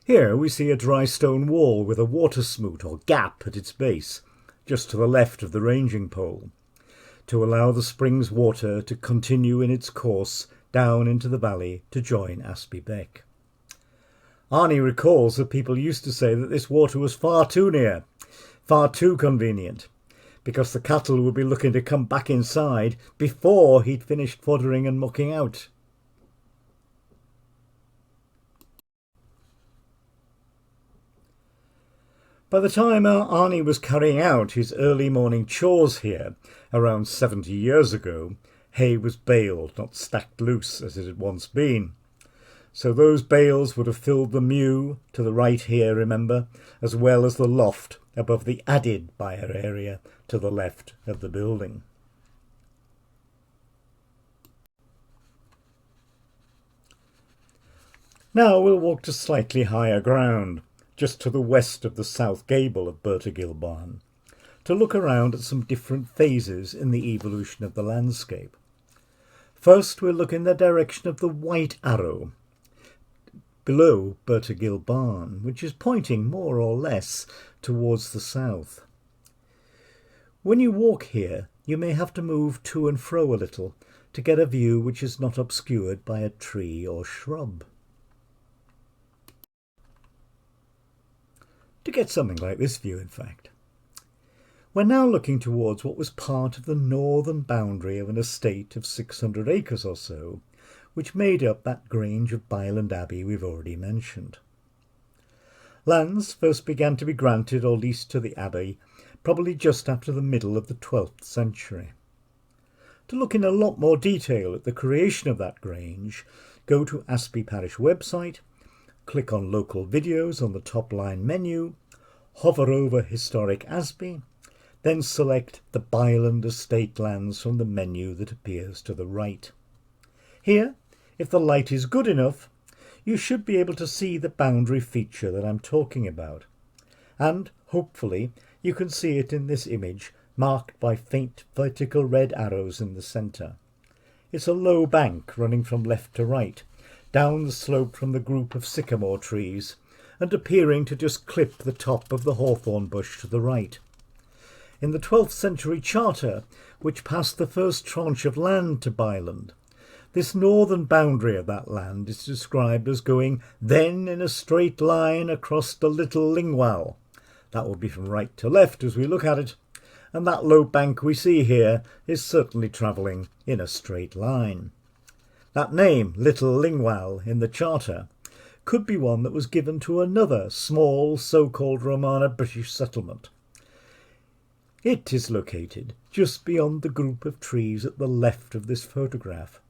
Here we see a dry stone wall with a water smoot or gap at its base, just to the left of the ranging pole, to allow the spring's water to continue in its course down into the valley to join Asby Beck. Arnie recalls that people used to say that this water was far too near, far too convenient, because the cattle would be looking to come back inside before he'd finished foddering and mucking out. By the time Arnie was carrying out his early morning chores here, around 70 years ago, hay was baled, not stacked loose as it had once been. So those bales would have filled the mew to the right here, remember, as well as the loft above the added byre area to the left of the building. Now we'll walk to slightly higher ground, just to the west of the south gable of Burter Gill Barn, to look around at some different phases in the evolution of the landscape. First, we'll look in the direction of the white arrow below Burter Gill Barn, which is pointing more or less towards the south. When you walk here, you may have to move to and fro a little to get a view which is not obscured by a tree or shrub. To get something like this view, in fact. We're now looking towards what was part of the northern boundary of an estate of 600 acres or so, which made up that grange of Byland Abbey we've already mentioned. Lands first began to be granted or leased to the abbey probably just after the middle of the 12th century. To look in a lot more detail at the creation of that grange, go to Asby Parish website, click on local videos on the top line menu, hover over Historic Asby, then select the Byland estate lands from the menu that appears to the right. Here, if the light is good enough, you should be able to see the boundary feature that I'm talking about. And, hopefully, you can see it in this image, marked by faint vertical red arrows in the centre. It's a low bank running from left to right, down the slope from the group of sycamore trees, and appearing to just clip the top of the hawthorn bush to the right. In the 12th century charter, which passed the first tranche of land to Byland, this northern boundary of that land is described as going then in a straight line across the Little Lingwal. That will be from right to left as we look at it, and that low bank we see here is certainly travelling in a straight line. That name, Little Lingwal, in the charter, could be one that was given to another small so-called Romana British settlement. It is located just beyond the group of trees at the left of this photograph,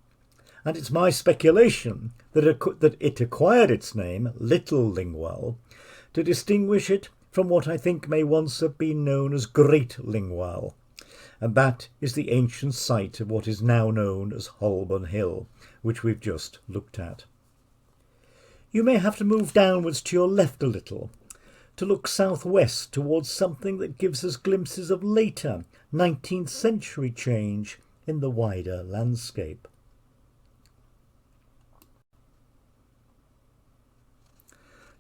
and it's my speculation that it acquired its name, Little Lingwal, to distinguish it from what I think may once have been known as Great Lingwal, and that is the ancient site of what is now known as Holborn Hill, which we've just looked at. You may have to move downwards to your left a little, to look southwest towards something that gives us glimpses of later 19th century change in the wider landscape.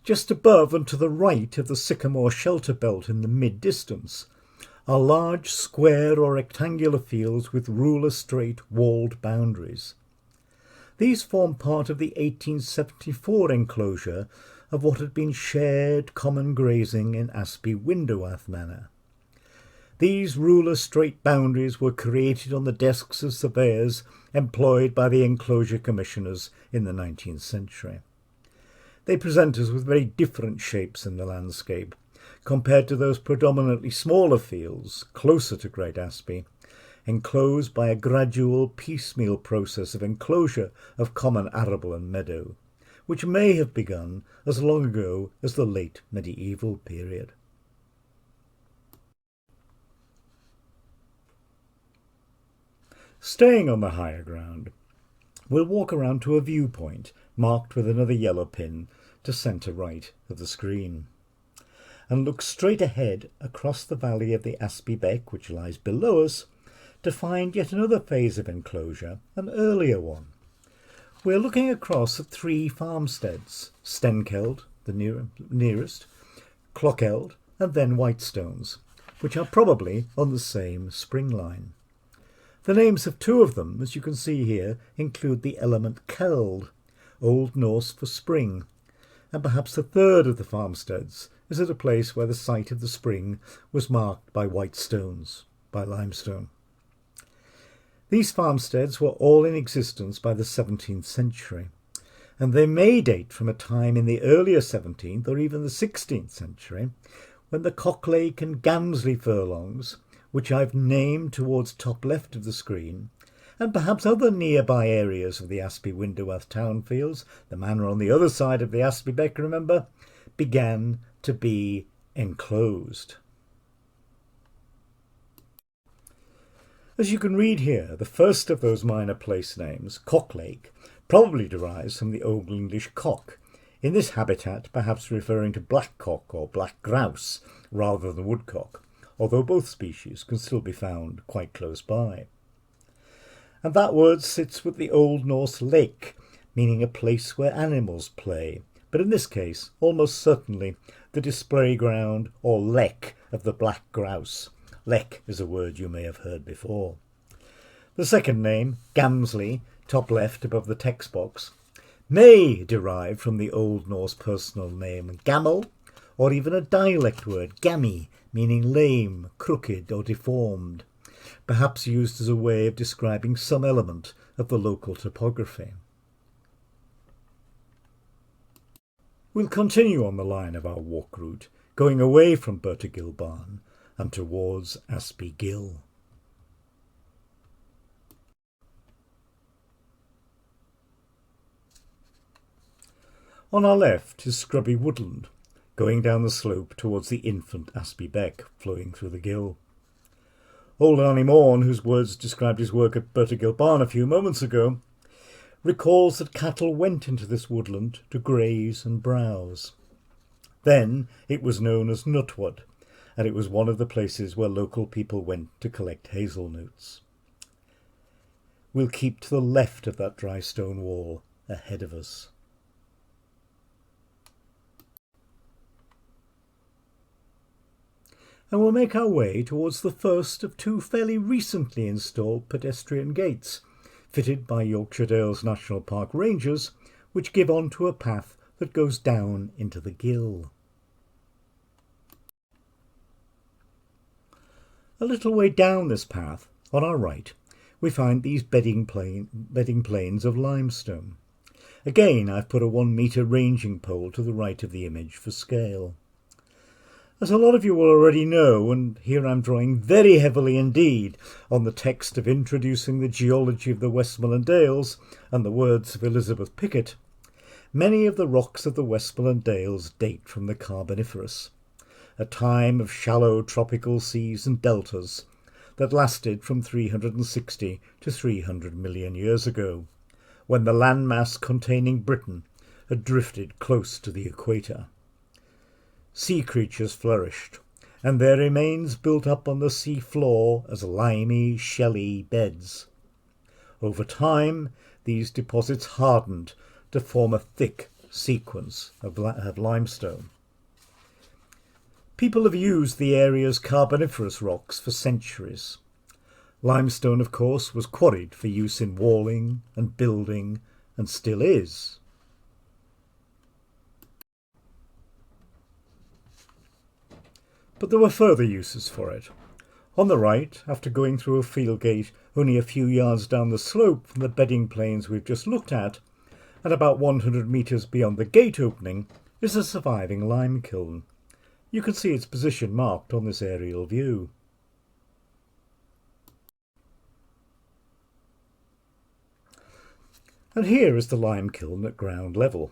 Just above and to the right of the sycamore shelter belt in the mid-distance are large square or rectangular fields with ruler straight walled boundaries. These form part of the 1874 enclosure of what had been shared common grazing in Asby Windowath Manor. These ruler straight boundaries were created on the desks of surveyors employed by the enclosure commissioners in the 19th century. They present us with very different shapes in the landscape, compared to those predominantly smaller fields, closer to Great Asby, enclosed by a gradual piecemeal process of enclosure of common arable and meadow, which may have begun as long ago as the late medieval period. Staying on the higher ground, We'll walk around to a viewpoint marked with another yellow pin to centre right of the screen, and look straight ahead across the valley of the Asby Beck, which lies below us, to find yet another phase of enclosure, an earlier one. We're looking across at 3 farmsteads: Stenkeld, the nearest, Clockeld, and then Whitestones, which are probably on the same spring line. The names of 2 of them, as you can see here, include the element keld, Old Norse for spring, and perhaps the 3rd of the farmsteads is at a place where the site of the spring was marked by white stones, by limestone. These farmsteads were all in existence by the 17th century, and they may date from a time in the earlier 17th or even the 16th century, when the Cocklake and Gamsley furlongs, which I've named towards top left of the screen, and perhaps other nearby areas of the Asby Winderworth townfields, the manor on the other side of the Asby Beck, remember, began to be enclosed. As you can read here, the first of those minor place names, Cocklake, probably derives from the Old English cock, in this habitat perhaps referring to blackcock or black grouse rather than woodcock, although both species can still be found quite close by. And that word sits with the Old Norse lake, meaning a place where animals play, but in this case almost certainly the display ground or lek of the black grouse. Lek is a word you may have heard before. The second name, Gamsley, top left above the text box, may derive from the Old Norse personal name Gamel, or even a dialect word, Gammy, meaning lame, crooked or deformed, perhaps used as a way of describing some element of the local topography. We'll continue on the line of our walk route, going away from Burter Gill Barn and towards Asby Gill. On our left is scrubby woodland, going down the slope towards the infant Asby Beck flowing through the gill. Old Arnie Morn, whose words described his work at Burter Gill Barn a few moments ago, recalls that cattle went into this woodland to graze and browse. Then it was known as Nutwood, and it was one of the places where local people went to collect hazelnuts. We'll keep to the left of that dry stone wall ahead of us. And we'll make our way towards the first of 2 fairly recently installed pedestrian gates, fitted by Yorkshire Dales National Park rangers, which give on to a path that goes down into the gill. A little way down this path, on our right, we find these bedding plains of limestone. Again, I've put a 1 metre ranging pole to the right of the image for scale. As a lot of you will already know, and here I'm drawing very heavily indeed on the text of Introducing the Geology of the Westmoreland Dales and the words of Elizabeth Pickett, many of the rocks of the Westmoreland Dales date from the Carboniferous, a time of shallow tropical seas and deltas that lasted from 360 to 300 million years ago, when the landmass containing Britain had drifted close to the equator. Sea creatures flourished, and their remains built up on the sea floor as limy, shelly beds. Over time, these deposits hardened to form a thick sequence of limestone. People have used the area's Carboniferous rocks for centuries. Limestone, of course, was quarried for use in walling and building, and still is. But there were further uses for it. On the right, after going through a field gate only a few yards down the slope from the bedding plains we've just looked at, and about 100 metres beyond the gate opening, is a surviving lime kiln. You can see its position marked on this aerial view. And here is the lime kiln at ground level.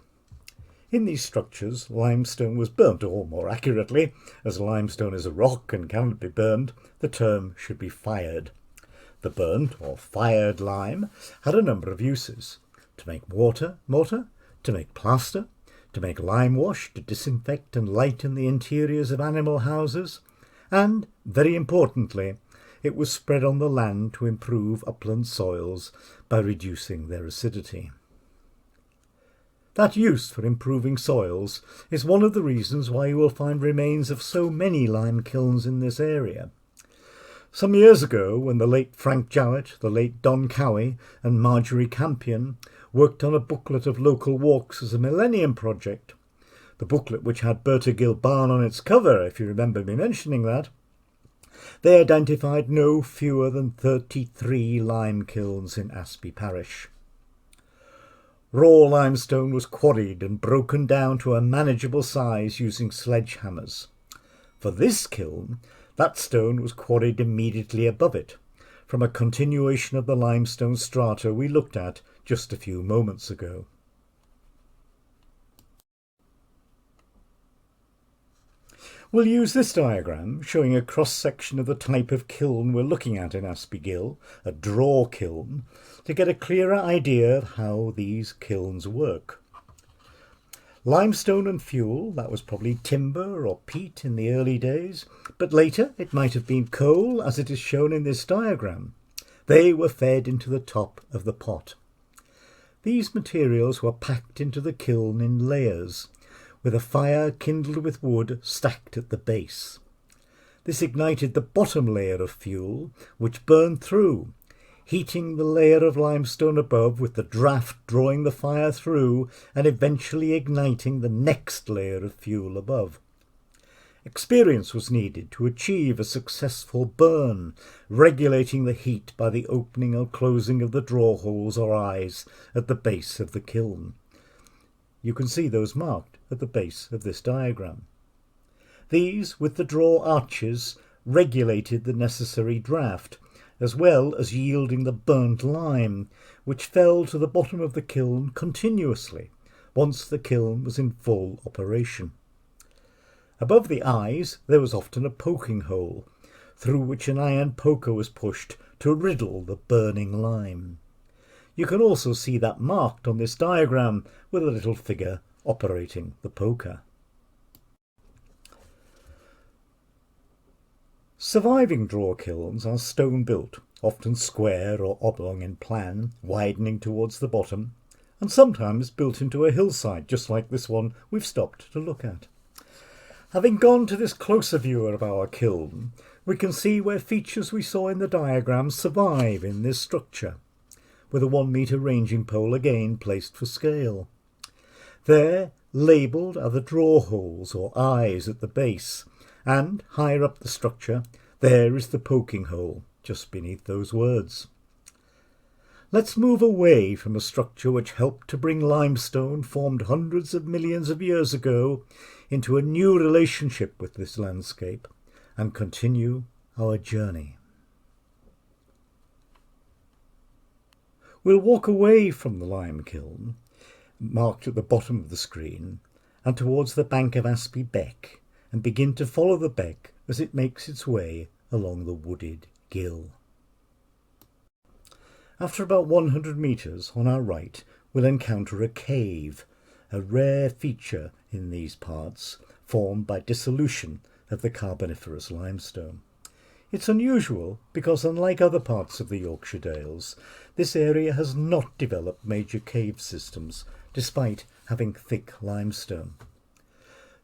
In these structures, limestone was burnt, or more accurately, as limestone is a rock and cannot be burned, the term should be fired. The burnt or fired lime had a number of uses. to make mortar, to make plaster, to make lime wash, to disinfect and lighten the interiors of animal houses, and, very importantly, it was spread on the land to improve upland soils by reducing their acidity. That use for improving soils is one of the reasons why you will find remains of so many lime kilns in this area. Some years ago, when the late Frank Jowett, the late Don Cowie and Marjorie Campion worked on a booklet of local walks as a Millennium Project, the booklet which had Burter Gill Barn on its cover, if you remember me mentioning that, they identified no fewer than 33 lime kilns in Asby parish. Raw limestone was quarried and broken down to a manageable size using sledgehammers. For this kiln, that stone was quarried immediately above it, from a continuation of the limestone strata we looked at just a few moments ago. We'll use this diagram showing a cross-section of the type of kiln we're looking at in Asby Gill, a draw kiln, to get a clearer idea of how these kilns work. Limestone and fuel, that was probably timber or peat in the early days, but later it might have been coal, as it is shown in this diagram. They were fed into the top of the pot. These materials were packed into the kiln in layers, with a fire kindled with wood stacked at the base. This ignited the bottom layer of fuel, which burned through, heating the layer of limestone above with the draught drawing the fire through and eventually igniting the next layer of fuel above. Experience was needed to achieve a successful burn, regulating the heat by the opening or closing of the draw holes or eyes at the base of the kiln. You can see those marked at the base of this diagram. These, with the draw arches, regulated the necessary draught, as well as yielding the burnt lime, which fell to the bottom of the kiln continuously, once the kiln was in full operation. Above the eyes there was often a poking hole, through which an iron poker was pushed to riddle the burning lime. You can also see that marked on this diagram with a little figure operating the poker. Surviving draw kilns are stone-built, often square or oblong in plan, widening towards the bottom, and sometimes built into a hillside, just like this one we've stopped to look at. Having gone to this closer view of our kiln, we can see where features we saw in the diagram survive in this structure, with a 1 metre ranging pole again placed for scale. There, labelled, are the draw holes or eyes at the base, and higher up the structure, there is the poking hole, just beneath those words. Let's move away from a structure which helped to bring limestone, formed hundreds of millions of years ago, into a new relationship with this landscape, and continue our journey. We'll walk away from the lime kiln, marked at the bottom of the screen, and towards the bank of Asby Beck, and begin to follow the beck as it makes its way along the wooded gill. After about 100 metres on our right, we'll encounter a cave, a rare feature in these parts, formed by dissolution of the Carboniferous limestone. It's unusual because, unlike other parts of the Yorkshire Dales, this area has not developed major cave systems, despite having thick limestone.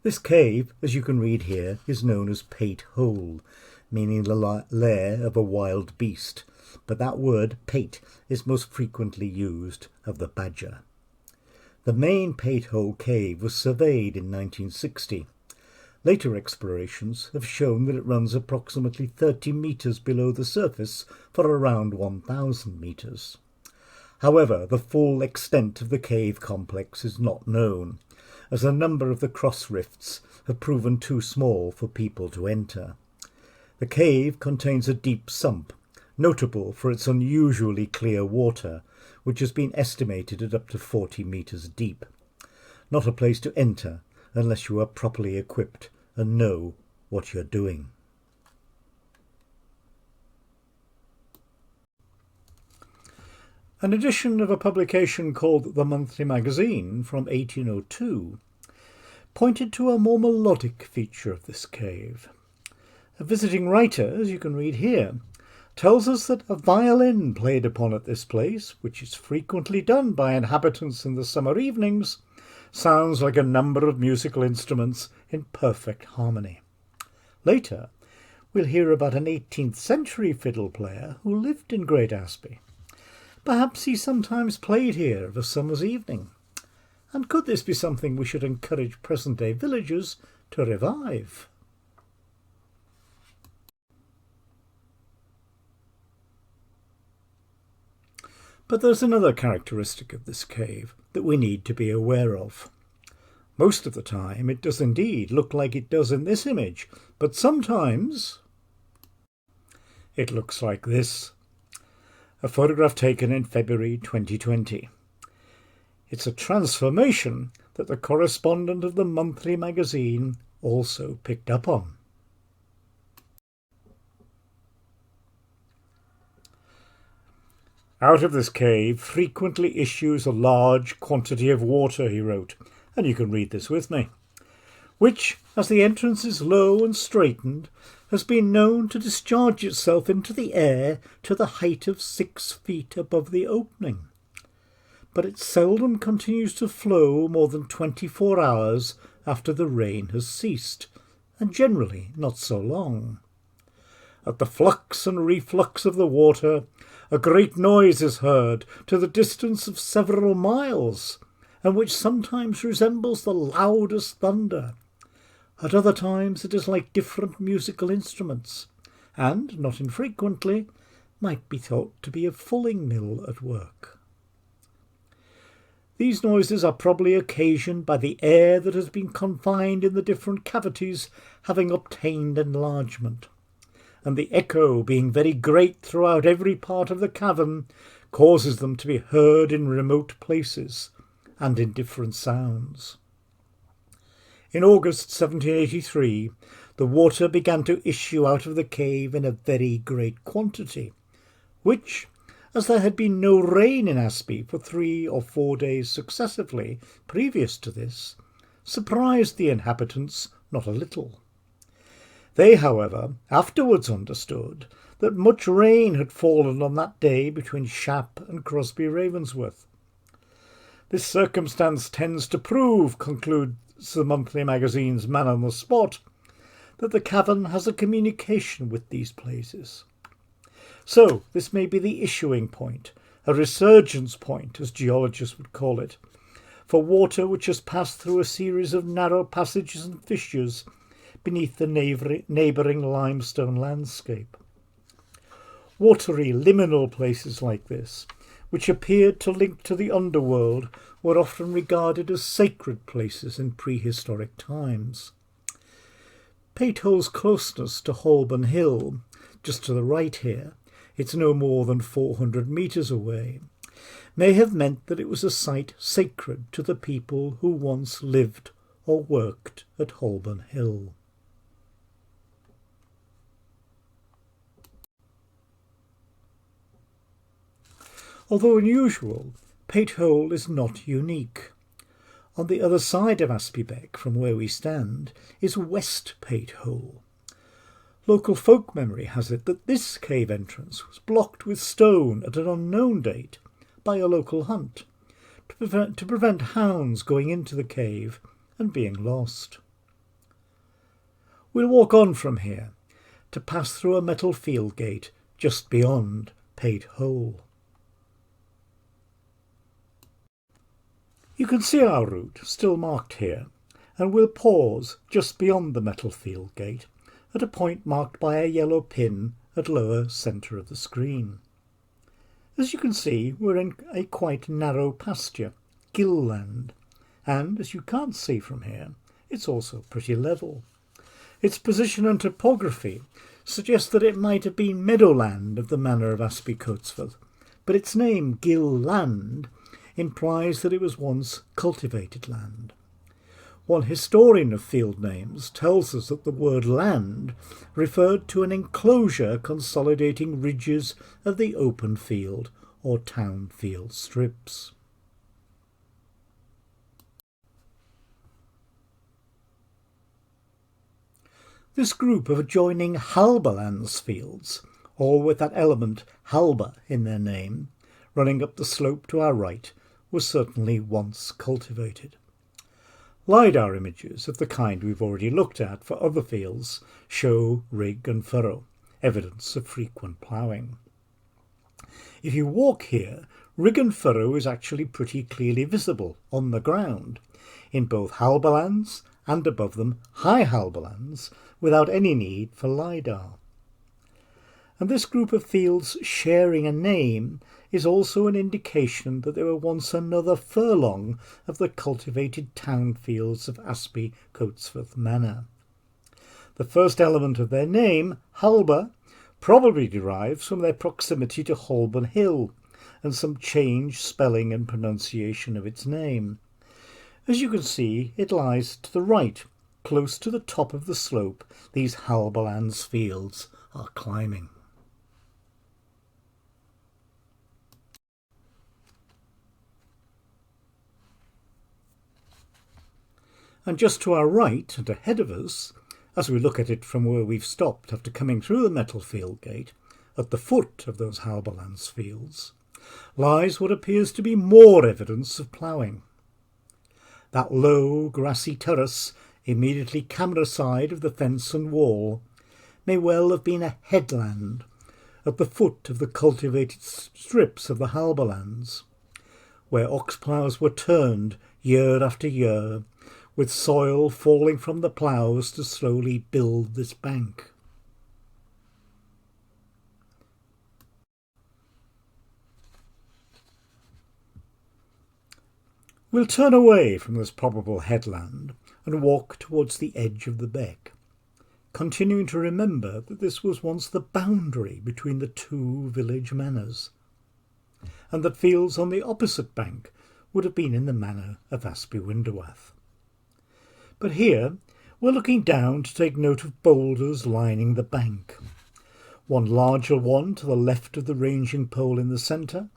This cave, as you can read here, is known as Pate Hole, meaning the lair of a wild beast, but that word, pate, is most frequently used of the badger. The main Pate Hole cave was surveyed in 1960. Later explorations have shown that it runs approximately 30 metres below the surface for around 1,000 metres. However, the full extent of the cave complex is not known, as a number of the cross rifts have proven too small for people to enter. The cave contains a deep sump, notable for its unusually clear water, which has been estimated at up to 40 metres deep. Not a place to enter unless you are properly equipped and know what you're doing. An edition of a publication called The Monthly Magazine from 1802 pointed to a more melodic feature of this cave. A visiting writer, as you can read here, tells us that a violin played upon at this place, which is frequently done by inhabitants in the summer evenings, sounds like a number of musical instruments in perfect harmony. Later, we'll hear about an 18th century fiddle player who lived in Great Asby. Perhaps he sometimes played here of a summer's evening. And could this be something we should encourage present-day villagers to revive? But there's another characteristic of this cave that we need to be aware of. Most of the time it does indeed look like it does in this image, but sometimes it looks like this. A photograph taken in February 2020. It's a transformation that the correspondent of the monthly magazine also picked up on. Out of this cave frequently issues a large quantity of water, he wrote, and you can read this with me, which, as the entrance is low and straightened, has been known to discharge itself into the air to the height of 6 feet above the opening. But it seldom continues to flow more than 24 hours after the rain has ceased, and generally not so long. At the flux and reflux of the water, a great noise is heard to the distance of several miles, and which sometimes resembles the loudest thunder. At other times it is like different musical instruments, and, not infrequently, might be thought to be a fulling mill at work. These noises are probably occasioned by the air that has been confined in the different cavities having obtained enlargement, and the echo being very great throughout every part of the cavern causes them to be heard in remote places and in different sounds. In August 1783, the water began to issue out of the cave in a very great quantity, which, as there had been no rain in Asby for 3 or 4 days successively previous to this, surprised the inhabitants not a little. They, however, afterwards understood that much rain had fallen on that day between Shap and Crosby Ravensworth. This circumstance tends to prove, concludes the monthly magazine's man on the spot, that the cavern has a communication with these places. So this may be the issuing point, a resurgence point, as geologists would call it, for water which has passed through a series of narrow passages and fissures beneath the neighbouring limestone landscape. Watery liminal places like this, which appeared to link to the underworld, were often regarded as sacred places in prehistoric times. Peighthole's closeness to Holborn Hill, just to the right here, it's no more than 400 metres away, may have meant that it was a site sacred to the people who once lived or worked at Holborn Hill. Although unusual, Peighthole is not unique. On the other side of Asby Beck, from where we stand, is West Peighthole. Local folk memory has it that this cave entrance was blocked with stone at an unknown date by a local hunt to prevent hounds going into the cave and being lost. We'll walk on from here to pass through a metal field gate just beyond Peighthole. You can see our route still marked here, and we'll pause just beyond the metal field gate at a point marked by a yellow pin at lower centre of the screen. As you can see, we're in a quite narrow pasture, gill land, and, as you can't see from here, it's also pretty level. Its position and topography suggest that it might have been meadowland of the manor of Asby Coatsworth, but its name, Gill Land, implies that it was once cultivated land. One historian of field names tells us that the word land referred to an enclosure consolidating ridges of the open field or town field strips. This group of adjoining Halberlands fields, all with that element Halber in their name, running up the slope to our right, was certainly once cultivated. LiDAR images of the kind we've already looked at for other fields show rig and furrow, evidence of frequent ploughing. If you walk here, rig and furrow is actually pretty clearly visible on the ground, in both Halberlands and above them high Halberlands, without any need for LiDAR. And this group of fields sharing a name is also an indication that there were once another furlong of the cultivated town fields of Asby Coatsworth Manor. The first element of their name, Halber, probably derives from their proximity to Holborn Hill and some changed spelling and pronunciation of its name. As you can see, it lies to the right, close to the top of the slope these Halberlands fields are climbing. And just to our right and ahead of us, as we look at it from where we've stopped after coming through the metal field gate, at the foot of those Halberlands fields, lies what appears to be more evidence of ploughing. That low, grassy terrace immediately camera side of the fence and wall may well have been a headland at the foot of the cultivated strips of the Halberlands, where ox ploughs were turned year after year, with soil falling from the ploughs to slowly build this bank. We'll turn away from this probable headland and walk towards the edge of the beck, continuing to remember that this was once the boundary between the two village manors, and that fields on the opposite bank would have been in the manor of Asby Winderwath. But here we're looking down to take note of boulders lining the bank, one larger one to the left of the ranging pole in the centre,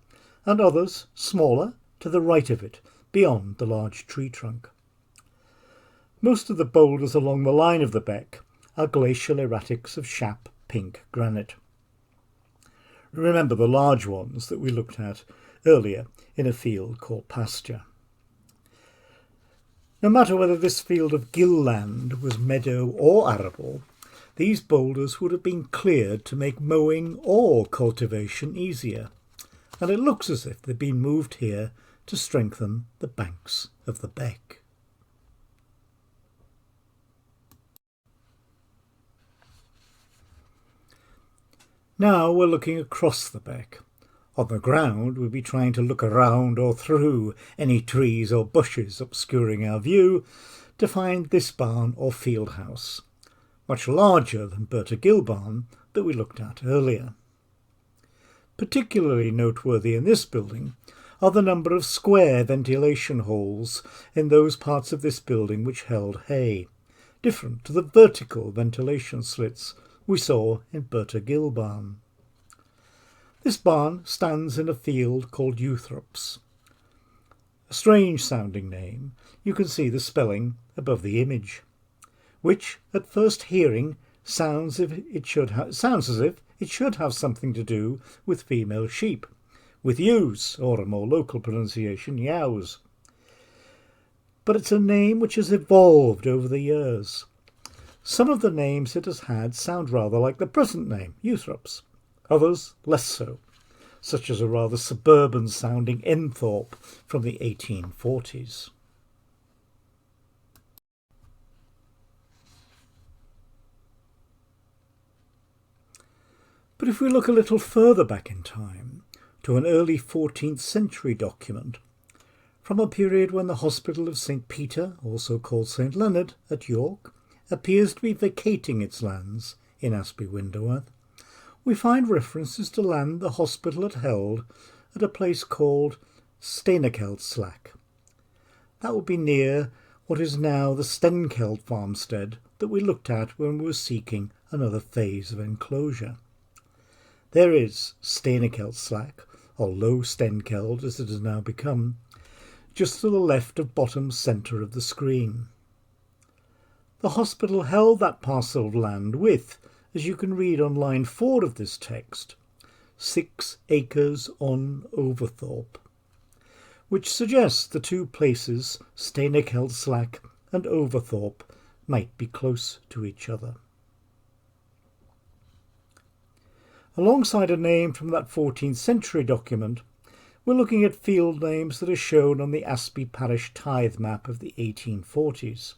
and others, smaller, to the right of it, beyond the large tree trunk. Most of the boulders along the line of the beck are glacial erratics of Shap pink granite. Remember the large ones that we looked at earlier in a field called pasture. No matter whether this field of gill land was meadow or arable, these boulders would have been cleared to make mowing or cultivation easier, and it looks as if they've been moved here to strengthen the banks of the beck. Now we're looking across the beck. On the ground we'll be trying to look around or through any trees or bushes obscuring our view to find this barn or field house, much larger than Burter Gill Barn that we looked at earlier. Particularly noteworthy in this building are the number of square ventilation holes in those parts of this building which held hay, different to the vertical ventilation slits we saw in Burter Gill Barn. This barn stands in a field called Euthrops. A strange sounding name, you can see the spelling above the image, which at first hearing sounds as if it should have something to do with female sheep, with ewes, or a more local pronunciation, yows. But it's a name which has evolved over the years. Some of the names it has had sound rather like the present name, Euthrops, others less so, such as a rather suburban-sounding Enthorpe from the 1840s. But if we look a little further back in time, to an early 14th century document, from a period when the Hospital of St. Peter, also called St. Leonard, at York, appears to be vacating its lands in Asby Winderwath, we find references to land the hospital had held at a place called Steinekeld Slack. That would be near what is now the Stenkeld farmstead that we looked at when we were seeking another phase of enclosure. There is Steinekeld Slack, or Low Stenkeld as it has now become, just to the left of bottom centre of the screen. The hospital held that parcel of land with, as you can read on line 4 of this text, 6 acres on Overthorpe, which suggests the two places, Steinekeld Slack and Overthorpe, might be close to each other. Alongside a name from that 14th century document, we're looking at field names that are shown on the Asby parish tithe map of the 1840s.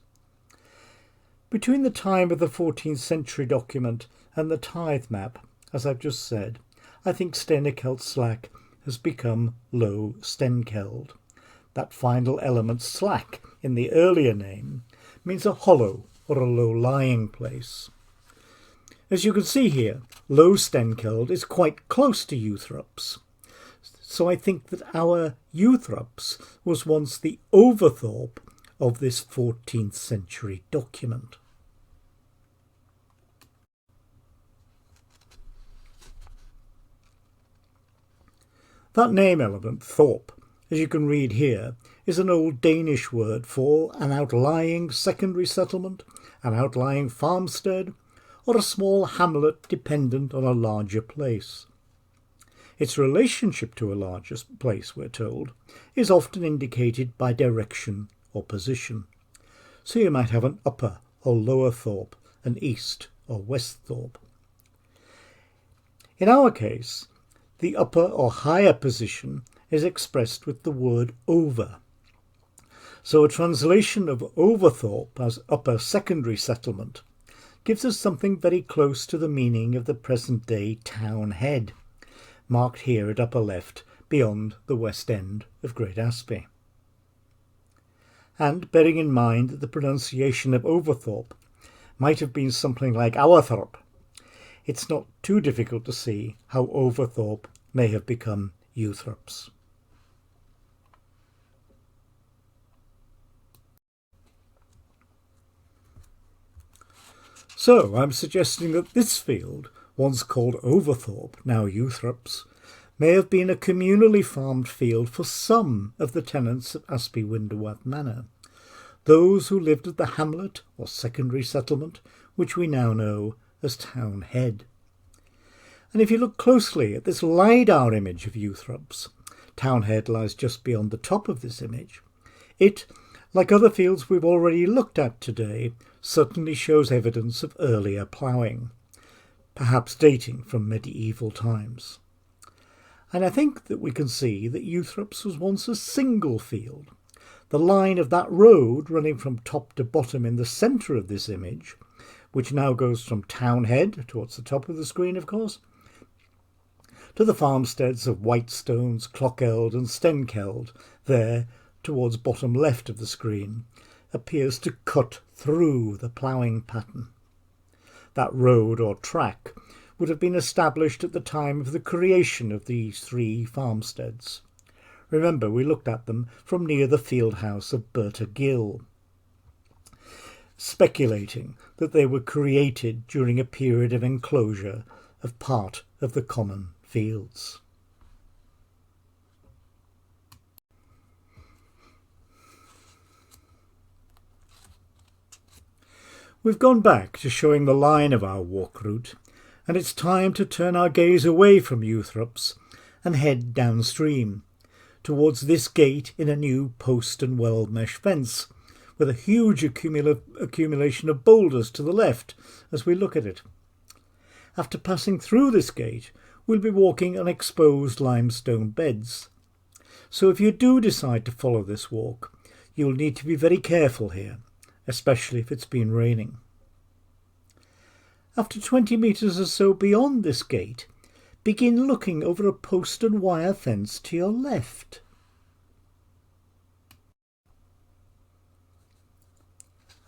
Between the time of the 14th century document and the tithe map, as I've just said, I think Steinekeld Slack has become Low Stenkeld. That final element slack in the earlier name means a hollow or a low-lying place. As you can see here, Low Stenkeld is quite close to Euthrops. So I think that our Euthrops was once the Overthorpe of this 14th century document. That name element, Thorpe, as you can read here, is an old Danish word for an outlying secondary settlement, an outlying farmstead, or a small hamlet dependent on a larger place. Its relationship to a larger place, we're told, is often indicated by direction or position. So you might have an upper or lower Thorpe, an east or west Thorpe. In our case, the upper or higher position is expressed with the word over. So a translation of Overthorpe as upper secondary settlement gives us something very close to the meaning of the present-day town head, marked here at upper left beyond the west end of Great Asby. And bearing in mind that the pronunciation of Overthorpe might have been something like Auerthorpe, it's not too difficult to see how Overthorpe may have become Euthrops. So I'm suggesting that this field, once called Overthorpe, now Euthrops, may have been a communally farmed field for some of the tenants of Asby Winderwath Manor, those who lived at the hamlet or secondary settlement, which we now know as Town Head. And if you look closely at this LiDAR image of Euthrops, Town Head lies just beyond the top of this image. It, like other fields we've already looked at today, certainly shows evidence of earlier ploughing, perhaps dating from medieval times. And I think that we can see that Euthrops was once a single field. The line of that road running from top to bottom in the centre of this image, which now goes from Town Head, towards the top of the screen of course, to the farmsteads of Whitestones, Clockeld and Stenkeld, there towards bottom left of the screen, appears to cut through the ploughing pattern. That road or track would have been established at the time of the creation of these three farmsteads. Remember, we looked at them from near the field house of Burter Gill, speculating that they were created during a period of enclosure of part of the common fields. We've gone back to showing the line of our walk route, and it's time to turn our gaze away from Euthrops and head downstream, towards this gate in a new post and well mesh fence, with a huge accumulation of boulders to the left as we look at it. After passing through this gate, we'll be walking on exposed limestone beds. So if you do decide to follow this walk, you'll need to be very careful here, especially if it's been raining. After 20 metres or so beyond this gate, begin looking over a post and wire fence to your left.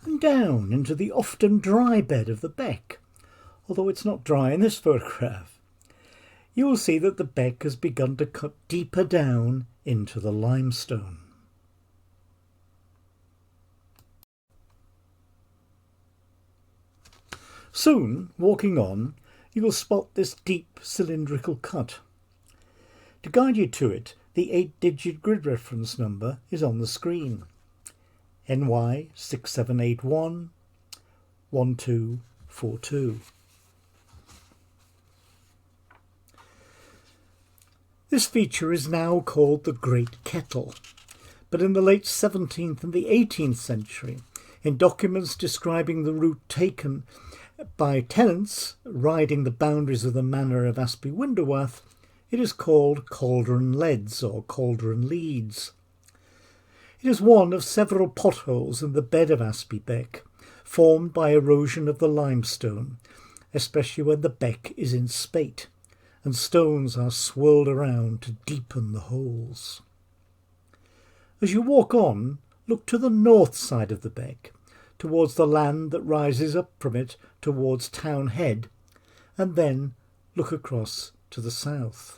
And down into the often dry bed of the beck, although it's not dry in this photograph. You will see that the beck has begun to cut deeper down into the limestone. Soon, walking on, you will spot this deep cylindrical cut. To guide you to it, the 8-digit grid reference number is on the screen. NY 6781 1242. This feature is now called the Great Kettle, but in the late 17th and the 18th century, in documents describing the route taken by tenants riding the boundaries of the manor of Asby Winderwath, it is called Cauldron Leads or Cauldron Leads. It is one of several potholes in the bed of Asby Beck, formed by erosion of the limestone, especially when the beck is in spate, and stones are swirled around to deepen the holes. As you walk on, look to the north side of the beck, towards the land that rises up from it towards Town Head, and then look across to the south.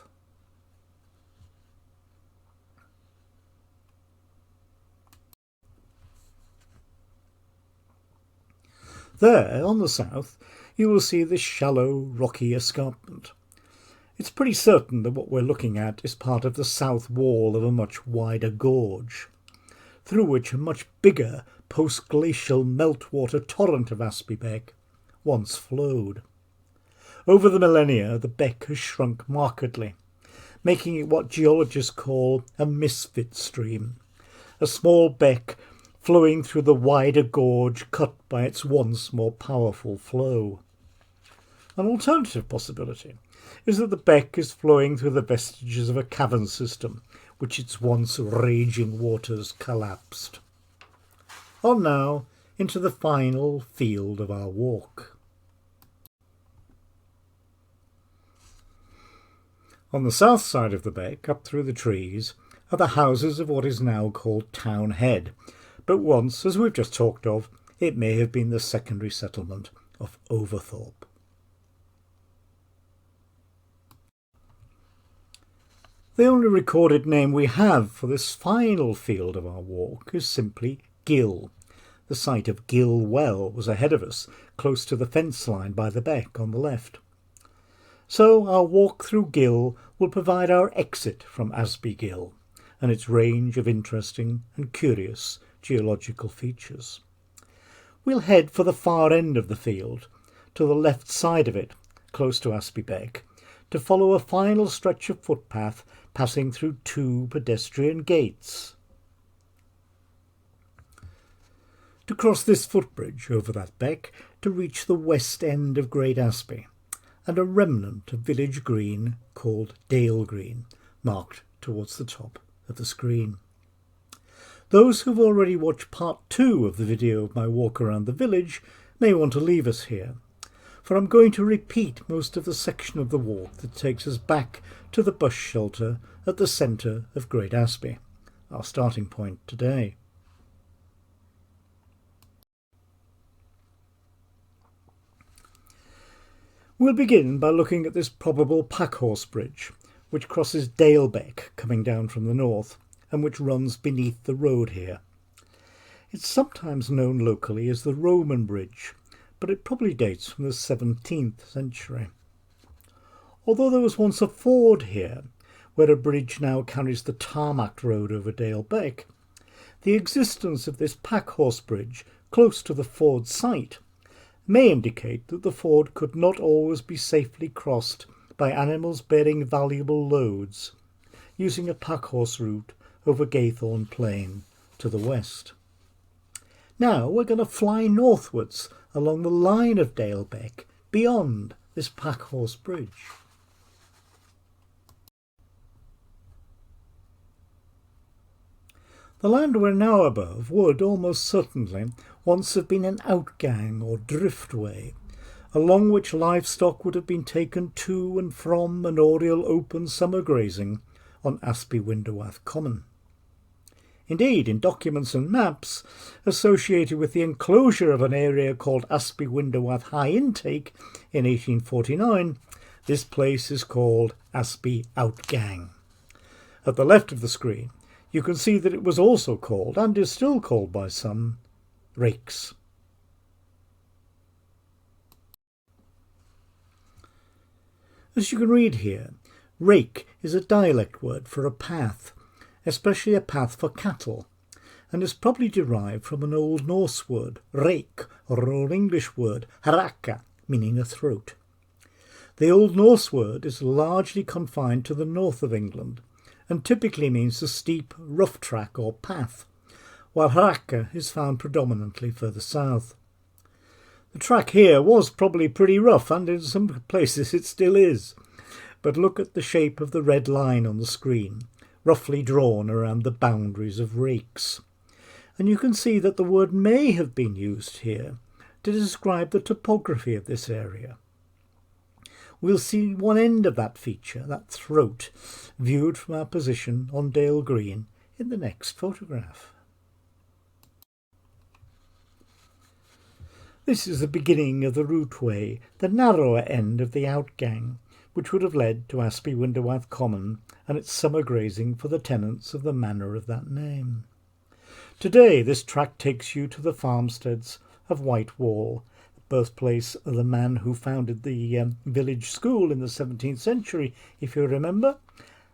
There, on the south, you will see this shallow, rocky escarpment. It's pretty certain that what we're looking at is part of the south wall of a much wider gorge, through which a much bigger post-glacial meltwater torrent of Asby Beck once flowed. Over the millennia, the beck has shrunk markedly, making it what geologists call a misfit stream, a small beck flowing through the wider gorge cut by its once more powerful flow. An alternative possibility is that the beck is flowing through the vestiges of a cavern system, which its once raging waters collapsed. On now into the final field of our walk. On the south side of the beck, up through the trees, are the houses of what is now called Town Head, but once, as we've just talked of, it may have been the secondary settlement of Overthorpe. The only recorded name we have for this final field of our walk is simply Gill. The site of Gill Well was ahead of us, close to the fence line by the beck on the left. So our walk through Gill will provide our exit from Asby Gill and its range of interesting and curious geological features. We'll head for the far end of the field, to the left side of it, close to Asby Beck, to follow a final stretch of footpath passing through 2 pedestrian gates. To cross this footbridge over that beck to reach the west end of Great Asby, and a remnant of village green called Dale Green, marked towards the top of the screen. Those who've already watched part 2 of the video of my walk around the village may want to leave us here, for I'm going to repeat most of the section of the walk that takes us back to the bus shelter at the centre of Great Asby, our starting point today. We'll begin by looking at this probable packhorse bridge, which crosses Dale Beck coming down from the north, and which runs beneath the road here. It's sometimes known locally as the Roman Bridge, but it probably dates from the 17th century. Although there was once a ford here, where a bridge now carries the tarmac road over Dale Beck, the existence of this packhorse bridge close to the ford site may indicate that the ford could not always be safely crossed by animals bearing valuable loads, using a packhorse route over Gaythorne Plain to the west. Now we're going to fly northwards along the line of Dale Beck beyond this packhorse bridge. The land we're now above would almost certainly once have been an outgang or driftway, along which livestock would have been taken to and from manorial open summer grazing on Asby Winderwath Common. Indeed, in documents and maps associated with the enclosure of an area called Asby Winderwath High Intake in 1849, this place is called Asby Outgang. At the left of the screen, you can see that it was also called, and is still called by some, Rakes. As you can read here, Rake is a dialect word for a path, especially a path for cattle, and is probably derived from an Old Norse word, rake, or an Old English word, haraka, meaning a throat. The Old Norse word is largely confined to the north of England, and typically means a steep, rough track or path, while haraka is found predominantly further south. The track here was probably pretty rough, and in some places it still is. But look at the shape of the red line on the screen, roughly drawn around the boundaries of rakes. And you can see that the word may have been used here to describe the topography of this area. We'll see one end of that feature, that throat, viewed from our position on Dale Green in the next photograph. This is the beginning of the routeway, the narrower end of the outgang, which would have led to Asby Winderwath Common and its summer grazing for the tenants of the manor of that name. Today this track takes you to the farmsteads of White Wall, the birthplace of the man who founded the village school in the 17th century, if you remember,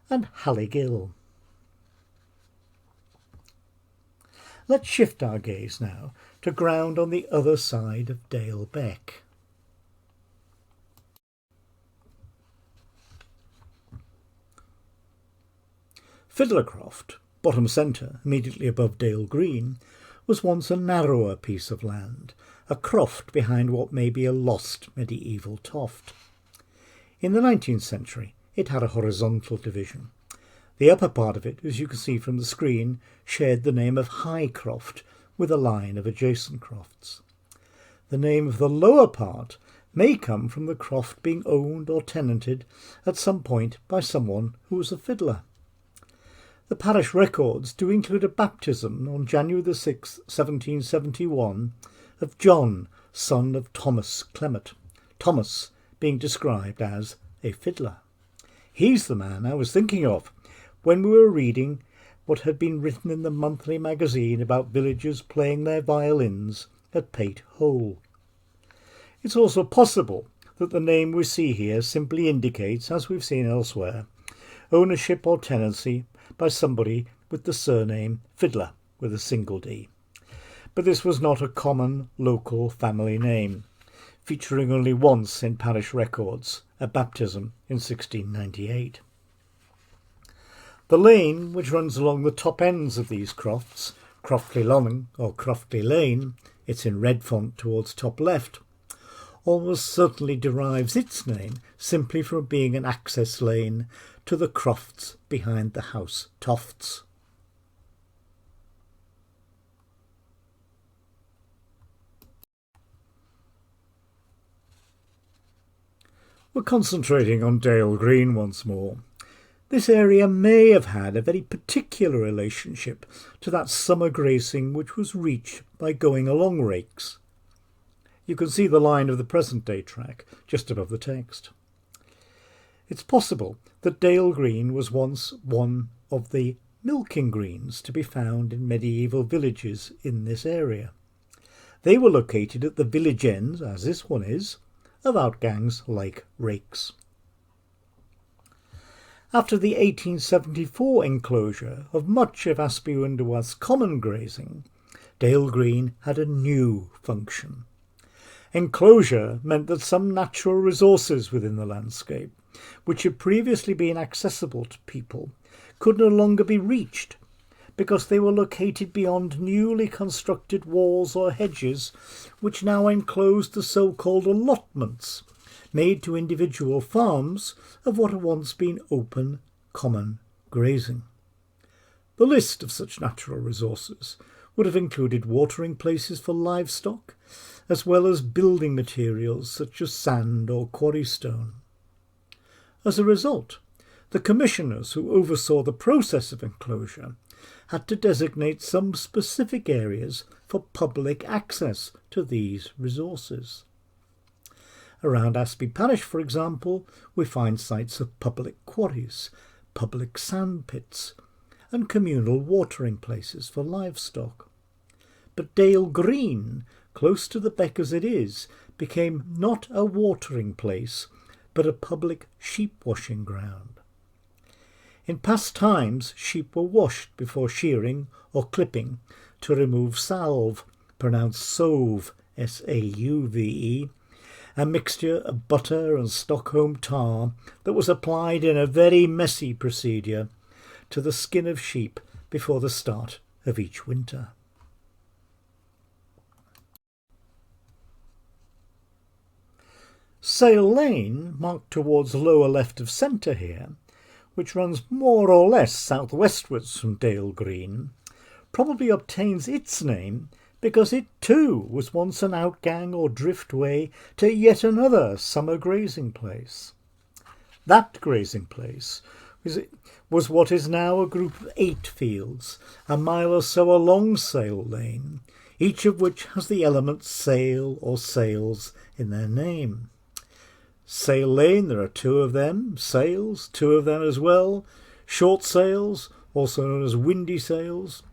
and Asby Gill. Let's shift our gaze now to ground on the other side of Dale Beck. Fiddlercroft, bottom centre, immediately above Dale Green, was once a narrower piece of land, a croft behind what may be a lost medieval toft. In the 19th century, it had a horizontal division. The upper part of it, as you can see from the screen, shared the name of High Croft with a line of adjacent crofts. The name of the lower part may come from the croft being owned or tenanted at some point by someone who was a fiddler. The parish records do include a baptism on January the 6th, 1771, of John, son of Thomas Clement, Thomas being described as a fiddler. He's the man I was thinking of when we were reading what had been written in the monthly magazine about villagers playing their violins at Pate Hole. It's also possible that the name we see here simply indicates, as we've seen elsewhere, ownership or tenancy by somebody with the surname Fiddler with a single D. But this was not a common local family name, featuring only once in parish records, a baptism in 1698. The lane, which runs along the top ends of these crofts, Croftley Long or Croftley Lane, it's in red font towards top left, almost certainly derives its name simply from being an access lane to the crofts behind the house tofts. We're concentrating on Dale Green once more. This area may have had a very particular relationship to that summer grazing which was reached by going along rakes. You can see the line of the present-day track just above the text. It's possible that Dale Green was once one of the milking greens to be found in medieval villages in this area. They were located at the village ends, as this one is, of outgangs like rakes. After the 1874 enclosure of much of Asby Winderwath's common grazing, Dale Green had a new function. Enclosure meant that some natural resources within the landscape, which had previously been accessible to people, could no longer be reached because they were located beyond newly constructed walls or hedges which now enclosed the so-called allotments made to individual farms of what had once been open, common grazing. The list of such natural resources would have included watering places for livestock, as well as building materials such as sand or quarry stone. As a result, the commissioners who oversaw the process of enclosure had to designate some specific areas for public access to these resources. Around Asby Parish, for example, we find sites of public quarries, public sand pits, and communal watering places for livestock. But Dale Green, close to the beck as it is, became not a watering place, but a public sheep washing ground. In past times, sheep were washed before shearing or clipping to remove salve, pronounced sauve, S-A-U-V-E, a mixture of butter and Stockholm tar that was applied in a very messy procedure to the skin of sheep before the start of each winter. Sale Lane, marked towards lower left of centre here, which runs more or less southwestwards from Dale Green, probably obtains its name because it too was once an outgang or driftway to yet another summer grazing place. That grazing place was what is now a group of 8 fields, a mile or so along Sale Lane, each of which has the element sale or sales in their name. Sale Lane, there are 2 of them, sales, 2 of them as well, short sales, also known as windy sales,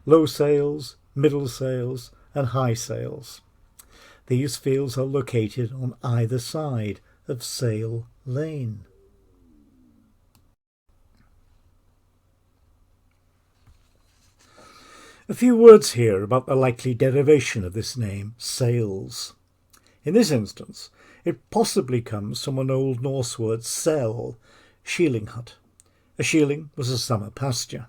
low sales, middle sales and high sales. These fields are located on either side of Sale Lane. A few words here about the likely derivation of this name, sales. In this instance, it possibly comes from an Old Norse word sel, shealing hut. A shealing was a summer pasture.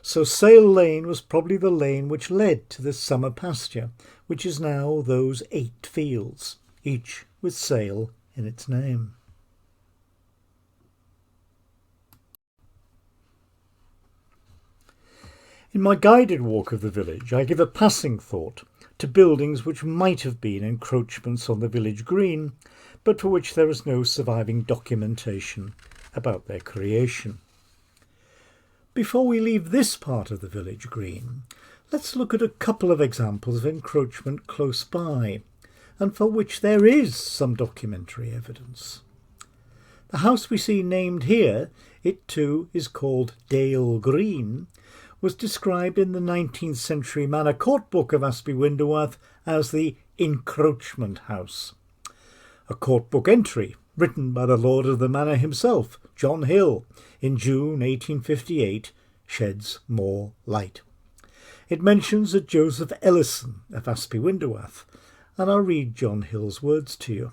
So Sale Lane was probably the lane which led to this summer pasture, which is now those 8 fields, each with Sale in its name. In my guided walk of the village, I give a passing thought to buildings which might have been encroachments on the village green, but for which there is no surviving documentation about their creation. Before we leave this part of the village green, let's look at a couple of examples of encroachment close by, and for which there is some documentary evidence. The house we see named here, it too is called Dale Green, was described in the 19th century Manor Court Book of Asby Winderworth as the Encroachment House. A court book entry written by the lord of the manor himself, John Hill, in June 1858, sheds more light. It mentions a Joseph Ellison of Asby Winderworth, and I'll read John Hill's words to you.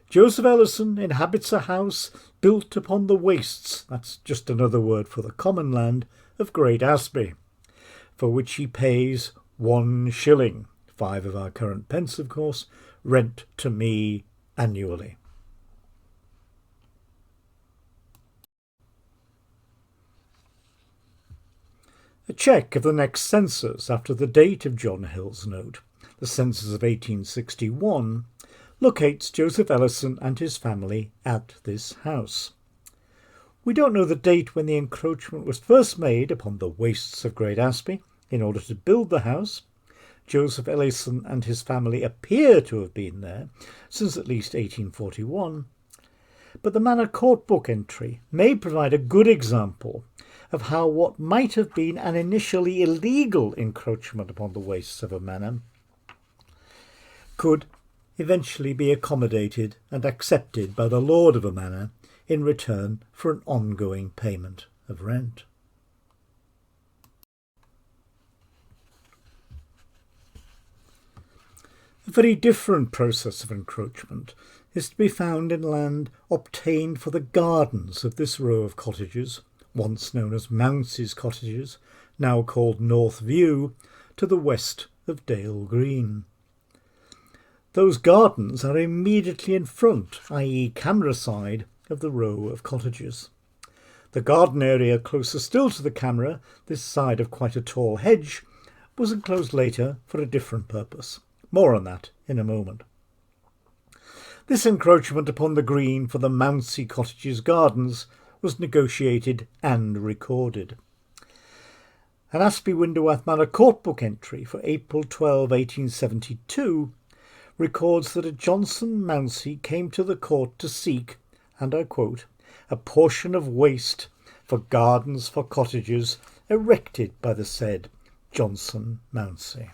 Joseph Ellison inhabits a house built upon the wastes, that's just another word for the common land, of Great Asby, for which he pays 1 shilling, 5 of our current pence of course, rent to me annually. A check of the next census after the date of John Hill's note, the census of 1861, locates Joseph Ellison and his family at this house. We don't know the date when the encroachment was first made upon the wastes of Great Asby in order to build the house. Joseph Ellison and his family appear to have been there since at least 1841, but the Manor Court Book entry may provide a good example of how what might have been an initially illegal encroachment upon the wastes of a manor could eventually be accommodated and accepted by the lord of a manor in return for an ongoing payment of rent. A very different process of encroachment is to be found in land obtained for the gardens of this row of cottages, once known as Mounsey's cottages, now called North View, to the west of Dale Green. Those gardens are immediately in front, i.e. camera side, of the row of cottages. The garden area closer still to the camera, this side of quite a tall hedge, was enclosed later for a different purpose. More on that in a moment. This encroachment upon the green for the Mounsey cottages gardens was negotiated and recorded. An Asby Winderworth Manor Court Book entry for April 12, 1872 records that a Johnson Mounsey came to the court to seek, and I quote, a portion of waste for gardens for cottages erected by the said Johnson Mounsey.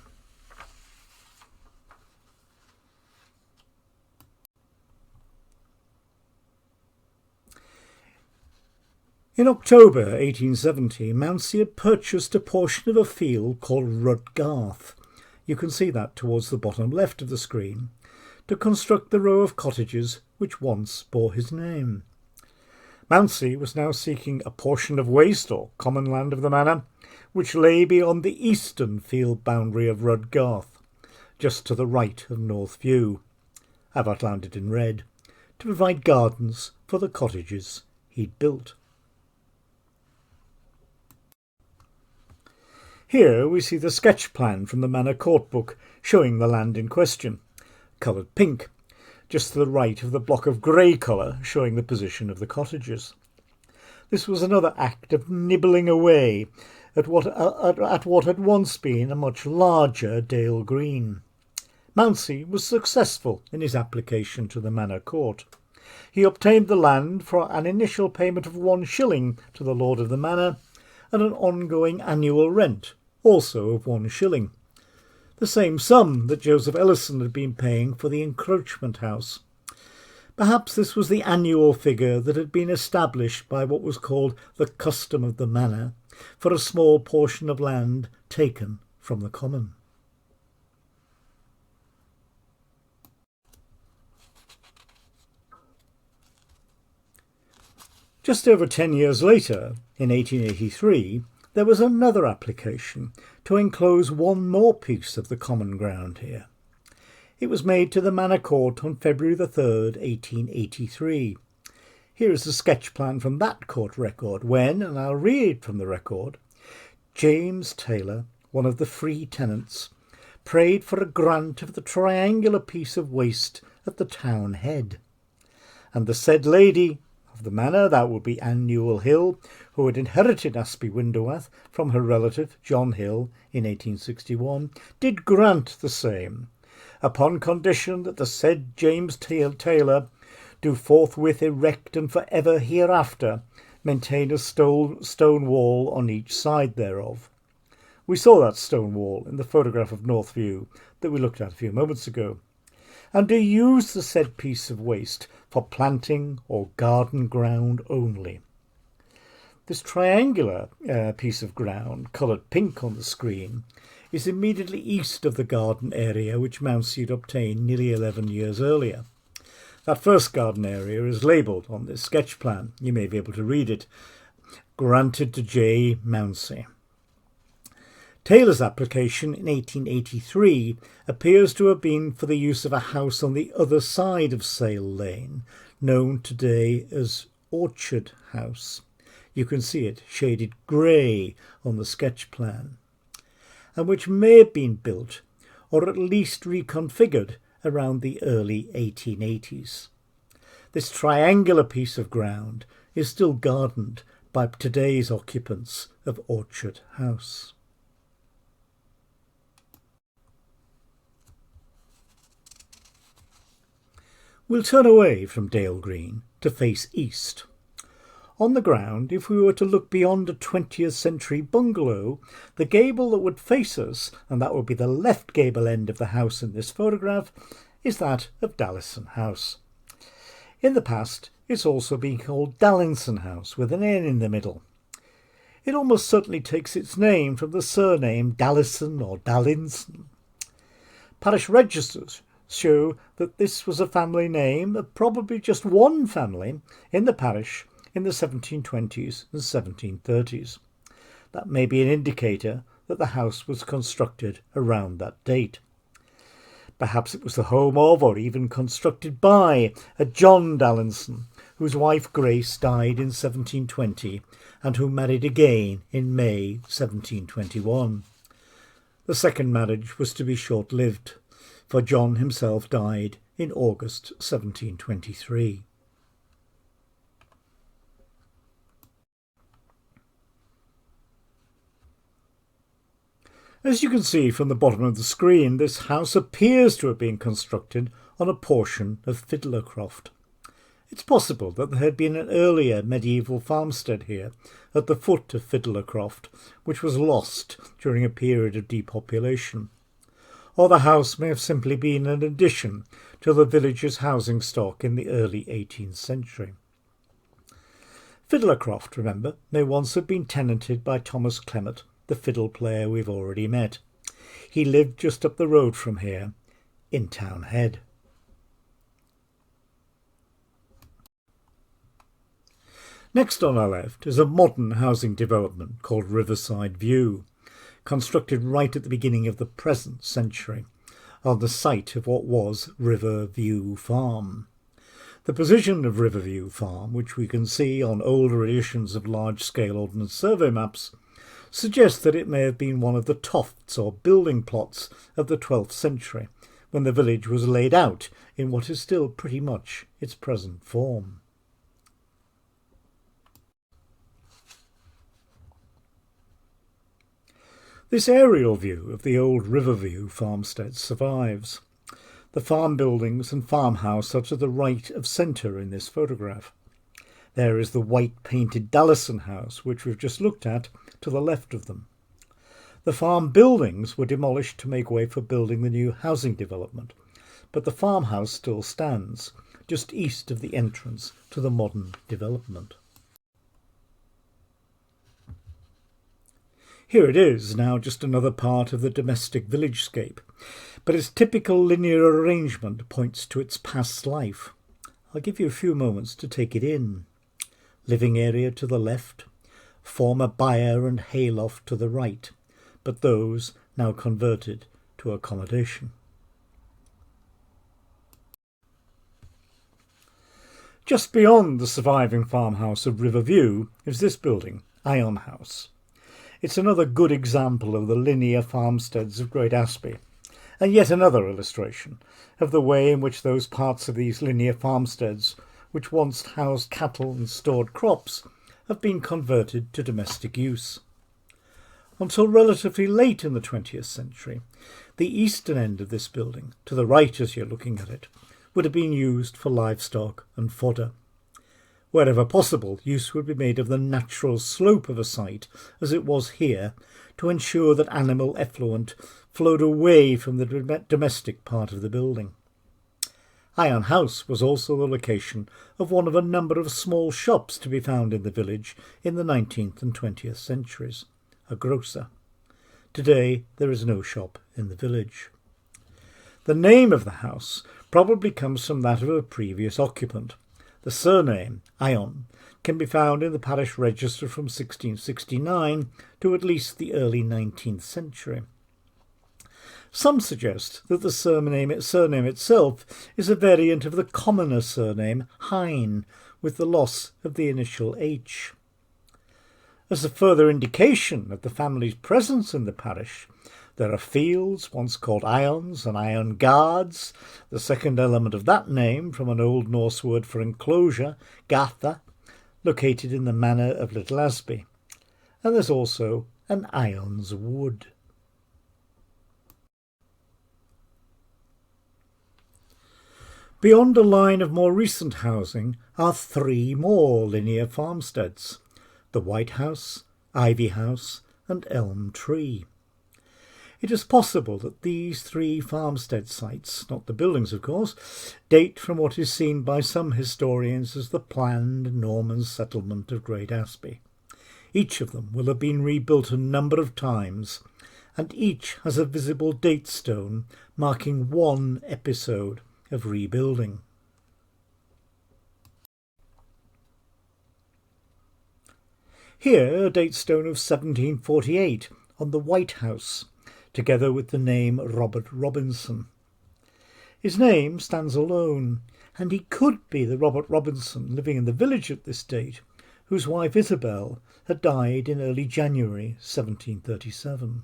In October 1870, Mounsey had purchased a portion of a field called Rudgarth. You can see that towards the bottom left of the screen, to construct the row of cottages which once bore his name. Mounsey was now seeking a portion of waste or common land of the manor, which lay beyond the eastern field boundary of Rudgarth, just to the right of North View. I've outlined it in red, to provide gardens for the cottages he'd built. Here we see the sketch plan from the Manor Court book showing the land in question, coloured pink, just to the right of the block of grey colour showing the position of the cottages. This was another act of nibbling away at what had once been a much larger Dale Green. Mounsey was successful in his application to the Manor Court. He obtained the land for an initial payment of 1 shilling to the lord of the manor and an ongoing annual rent, also of 1 shilling, the same sum that Joseph Ellison had been paying for the encroachment house. Perhaps this was the annual figure that had been established by what was called the custom of the manor for a small portion of land taken from the common. Just over 10 years later, in 1883, there was another application to enclose one more piece of the common ground here. It was made to the Manor Court on February the 3rd, 1883. Here is the sketch plan from that court record when, and I'll read from the record, James Taylor, one of the free tenants, prayed for a grant of the triangular piece of waste at the town head. And the said lady of the manor, that would be Anne Newell Hill, who had inherited Asby Windowath from her relative John Hill in 1861, did grant the same, upon condition that the said James Taylor do forthwith erect and for ever hereafter maintain a stone wall on each side thereof. We saw that stone wall in the photograph of North View that we looked at a few moments ago, and do use the said piece of waste for planting or garden ground only. This triangular piece of ground, coloured pink on the screen, is immediately east of the garden area which Mounsey had obtained nearly 11 years earlier. That first garden area is labelled on this sketch plan. You may be able to read it. Granted to J. Mounsey. Taylor's application in 1883 appears to have been for the use of a house on the other side of Sale Lane, known today as Orchard House. You can see it shaded grey on the sketch plan, and which may have been built, or at least reconfigured, around the early 1880s. This triangular piece of ground is still gardened by today's occupants of Orchard House. We'll turn away from Dale Green to face east. On the ground, if we were to look beyond a 20th century bungalow, the gable that would face us, and that would be the left gable end of the house in this photograph, is that of Dallison House. In the past, it's also been called Dallinson House, with an N in the middle. It almost certainly takes its name from the surname Dallison or Dallinson. Parish registers show that this was a family name of probably just one family in the parish in the 1720s and 1730s. That may be an indicator that the house was constructed around that date. Perhaps it was the home of, or even constructed by, a John Dallinson, whose wife Grace died in 1720 and who married again in May 1721. The second marriage was to be short-lived, for John himself died in August 1723. As you can see from the bottom of the screen, this house appears to have been constructed on a portion of Fiddlercroft. It's possible that there had been an earlier medieval farmstead here at the foot of Fiddlercroft, which was lost during a period of depopulation. Or the house may have simply been an addition to the village's housing stock in the early 18th century. Fiddlercroft, remember, may once have been tenanted by Thomas Clement, the fiddle player we've already met. He lived just up the road from here, in Town Head. Next on our left is a modern housing development called Riverside View, constructed right at the beginning of the present century, on the site of what was Riverview Farm. The position of Riverview Farm, which we can see on older editions of large-scale Ordnance Survey maps, suggests that it may have been one of the tofts or building plots of the 12th century, when the village was laid out in what is still pretty much its present form. This aerial view of the old Riverview farmstead survives. The farm buildings and farmhouse are to the right of centre in this photograph. There is the white-painted Dallison house, which we've just looked at, to the left of them. The farm buildings were demolished to make way for building the new housing development, but the farmhouse still stands, just east of the entrance to the modern development. Here it is, now just another part of the domestic village-scape, but its typical linear arrangement points to its past life. I'll give you a few moments to take it in. Living area to the left, former byre and hayloft to the right, but those now converted to accommodation. Just beyond the surviving farmhouse of Riverview is this building, Iron House. It's another good example of the linear farmsteads of Great Asby, and yet another illustration of the way in which those parts of these linear farmsteads, which once housed cattle and stored crops, have been converted to domestic use. Until relatively late in the 20th century, the eastern end of this building, to the right as you're looking at it, would have been used for livestock and fodder. Wherever possible, use would be made of the natural slope of a site, as it was here, to ensure that animal effluent flowed away from the domestic part of the building. Iron House was also the location of one of a number of small shops to be found in the village in the 19th and 20th centuries, a grocer. Today there is no shop in the village. The name of the house probably comes from that of a previous occupant. The surname, Ion, can be found in the parish register from 1669 to at least the early 19th century. Some suggest that the surname itself is a variant of the commoner surname Hine, with the loss of the initial H. As a further indication of the family's presence in the parish, there are fields, once called ions and iron guards, the second element of that name from an Old Norse word for enclosure, gatha, located in the manor of Little Asby. And there's also an ions wood. Beyond a line of more recent housing are three more linear farmsteads: the White House, Ivy House and Elm Tree. It is possible that these three farmstead sites, not the buildings of course, date from what is seen by some historians as the planned Norman settlement of Great Asby. Each of them will have been rebuilt a number of times, and each has a visible date stone marking one episode of rebuilding. Here a date stone of 1748 on the White House, together with the name Robert Robinson. His name stands alone, and he could be the Robert Robinson living in the village at this date, whose wife Isabel had died in early January 1737.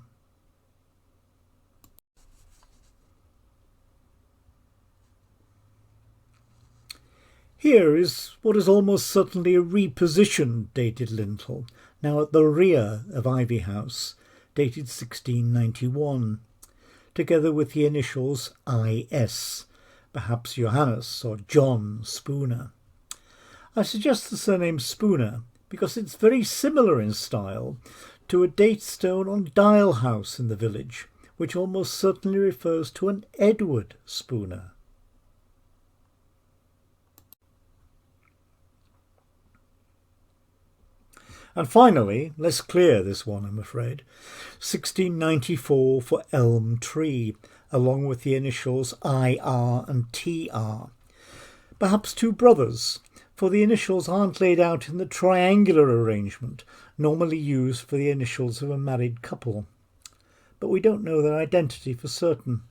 Here is what is almost certainly a repositioned dated lintel, now at the rear of Ivy House, dated 1691, together with the initials I.S., perhaps Johannes or John Spooner. I suggest the surname Spooner because it's very similar in style to a date stone on Dial House in the village, which almost certainly refers to an Edward Spooner. And finally, less clear this one, I'm afraid, 1694 for elm tree, along with the initials IR and TR. Perhaps two brothers, for the initials aren't laid out in the triangular arrangement normally used for the initials of a married couple. But we don't know their identity for certain.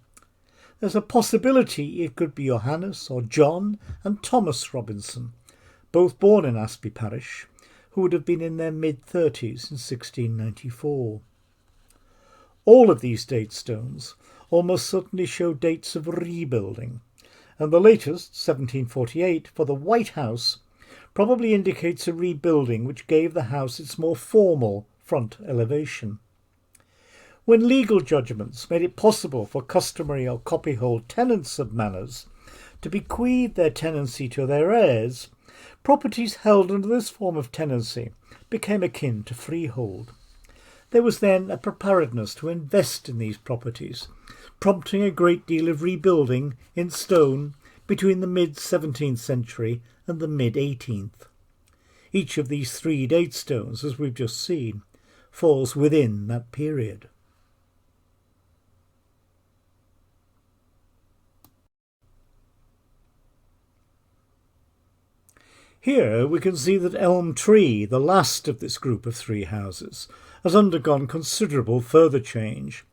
There's a possibility it could be Johannes or John and Thomas Robinson, both born in Asby parish, who would have been in their mid-30s in 1694. All of these date stones almost certainly show dates of rebuilding, and the latest, 1748, for the White House probably indicates a rebuilding which gave the house its more formal front elevation. When legal judgments made it possible for customary or copyhold tenants of manors to bequeath their tenancy to their heirs, properties held under this form of tenancy became akin to freehold. There was then a preparedness to invest in these properties, prompting a great deal of rebuilding in stone between the mid-17th century and the mid-18th. Each of these three date stones, as we've just seen, falls within that period. Here we can see that Elm Tree, the last of this group of three houses, has undergone considerable further change,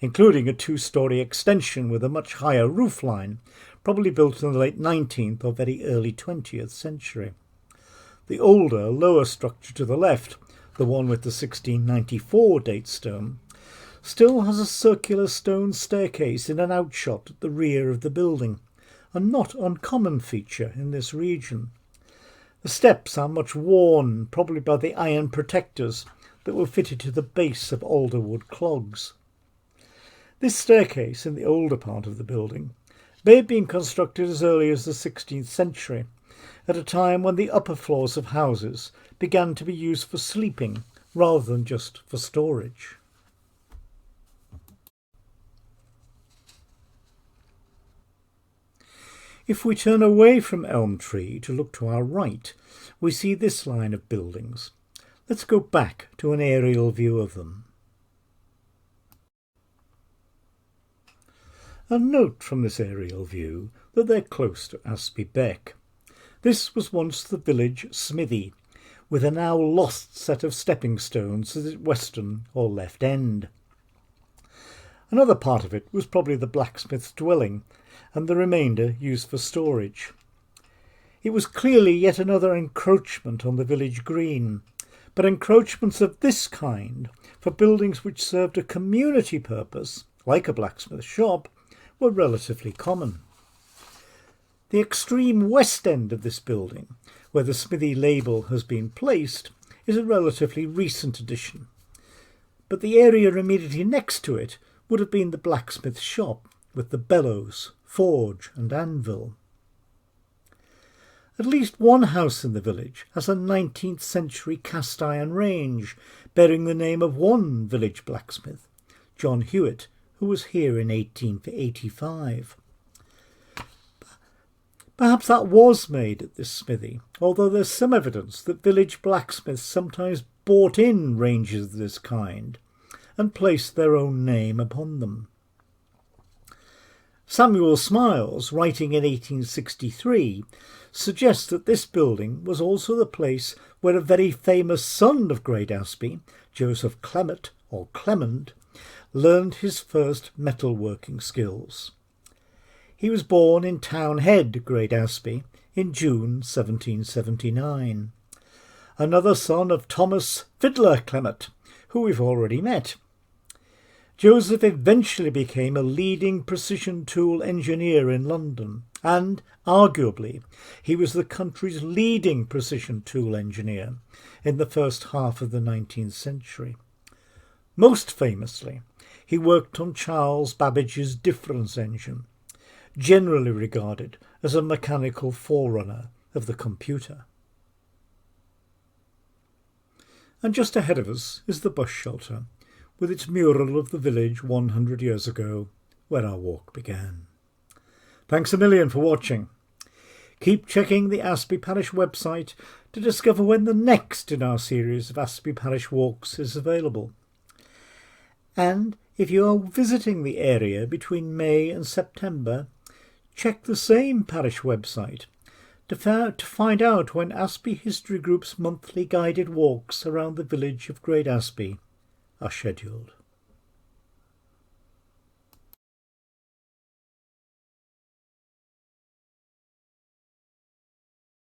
including a two-storey extension with a much higher roof line, probably built in the late 19th or very early 20th century. The older, lower structure to the left, the one with the 1694 date stone, still has a circular stone staircase in an outshot at the rear of the building, a not uncommon feature in this region. The steps are much worn, probably by the iron protectors that were fitted to the base of alderwood clogs. This staircase in the older part of the building may have been constructed as early as the 16th century, at a time when the upper floors of houses began to be used for sleeping rather than just for storage. If we turn away from Elm Tree to look to our right, we see this line of buildings. Let's go back to an aerial view of them. A note from this aerial view that they're close to Asby Beck. This was once the village smithy, with a now lost set of stepping stones at its western or left end. Another part of it was probably the blacksmith's dwelling, and the remainder used for storage. It was clearly yet another encroachment on the village green, but encroachments of this kind, for buildings which served a community purpose, like a blacksmith shop, were relatively common. The extreme west end of this building, where the smithy label has been placed, is a relatively recent addition, but the area immediately next to it would have been the blacksmith shop, with the bellows, forge and anvil. At least one house in the village has a 19th century cast iron range, bearing the name of one village blacksmith, John Hewitt, who was here in 1885. Perhaps that was made at this smithy, although there's some evidence that village blacksmiths sometimes bought in ranges of this kind and placed their own name upon them. Samuel Smiles, writing in 1863, suggests that this building was also the place where a very famous son of Great Asby, Joseph Clement, or Clement, learned his first metalworking skills. He was born in Townhead, Great Asby, in June 1779. Another son of Thomas Fiddler Clement, who we've already met. Joseph eventually became a leading precision tool engineer in London, and, arguably, he was the country's leading precision tool engineer in the first half of the 19th century. Most famously, he worked on Charles Babbage's difference engine, generally regarded as a mechanical forerunner of the computer. And just ahead of us is the bus shelter, with its mural of the village 100 years ago, where our walk began. Thanks a million for watching. Keep checking the Asby Parish website to discover when the next in our series of Asby Parish walks is available. And if you are visiting the area between May and September, check the same parish website to find out when Asby History Group's monthly guided walks around the village of Great Asby are scheduled.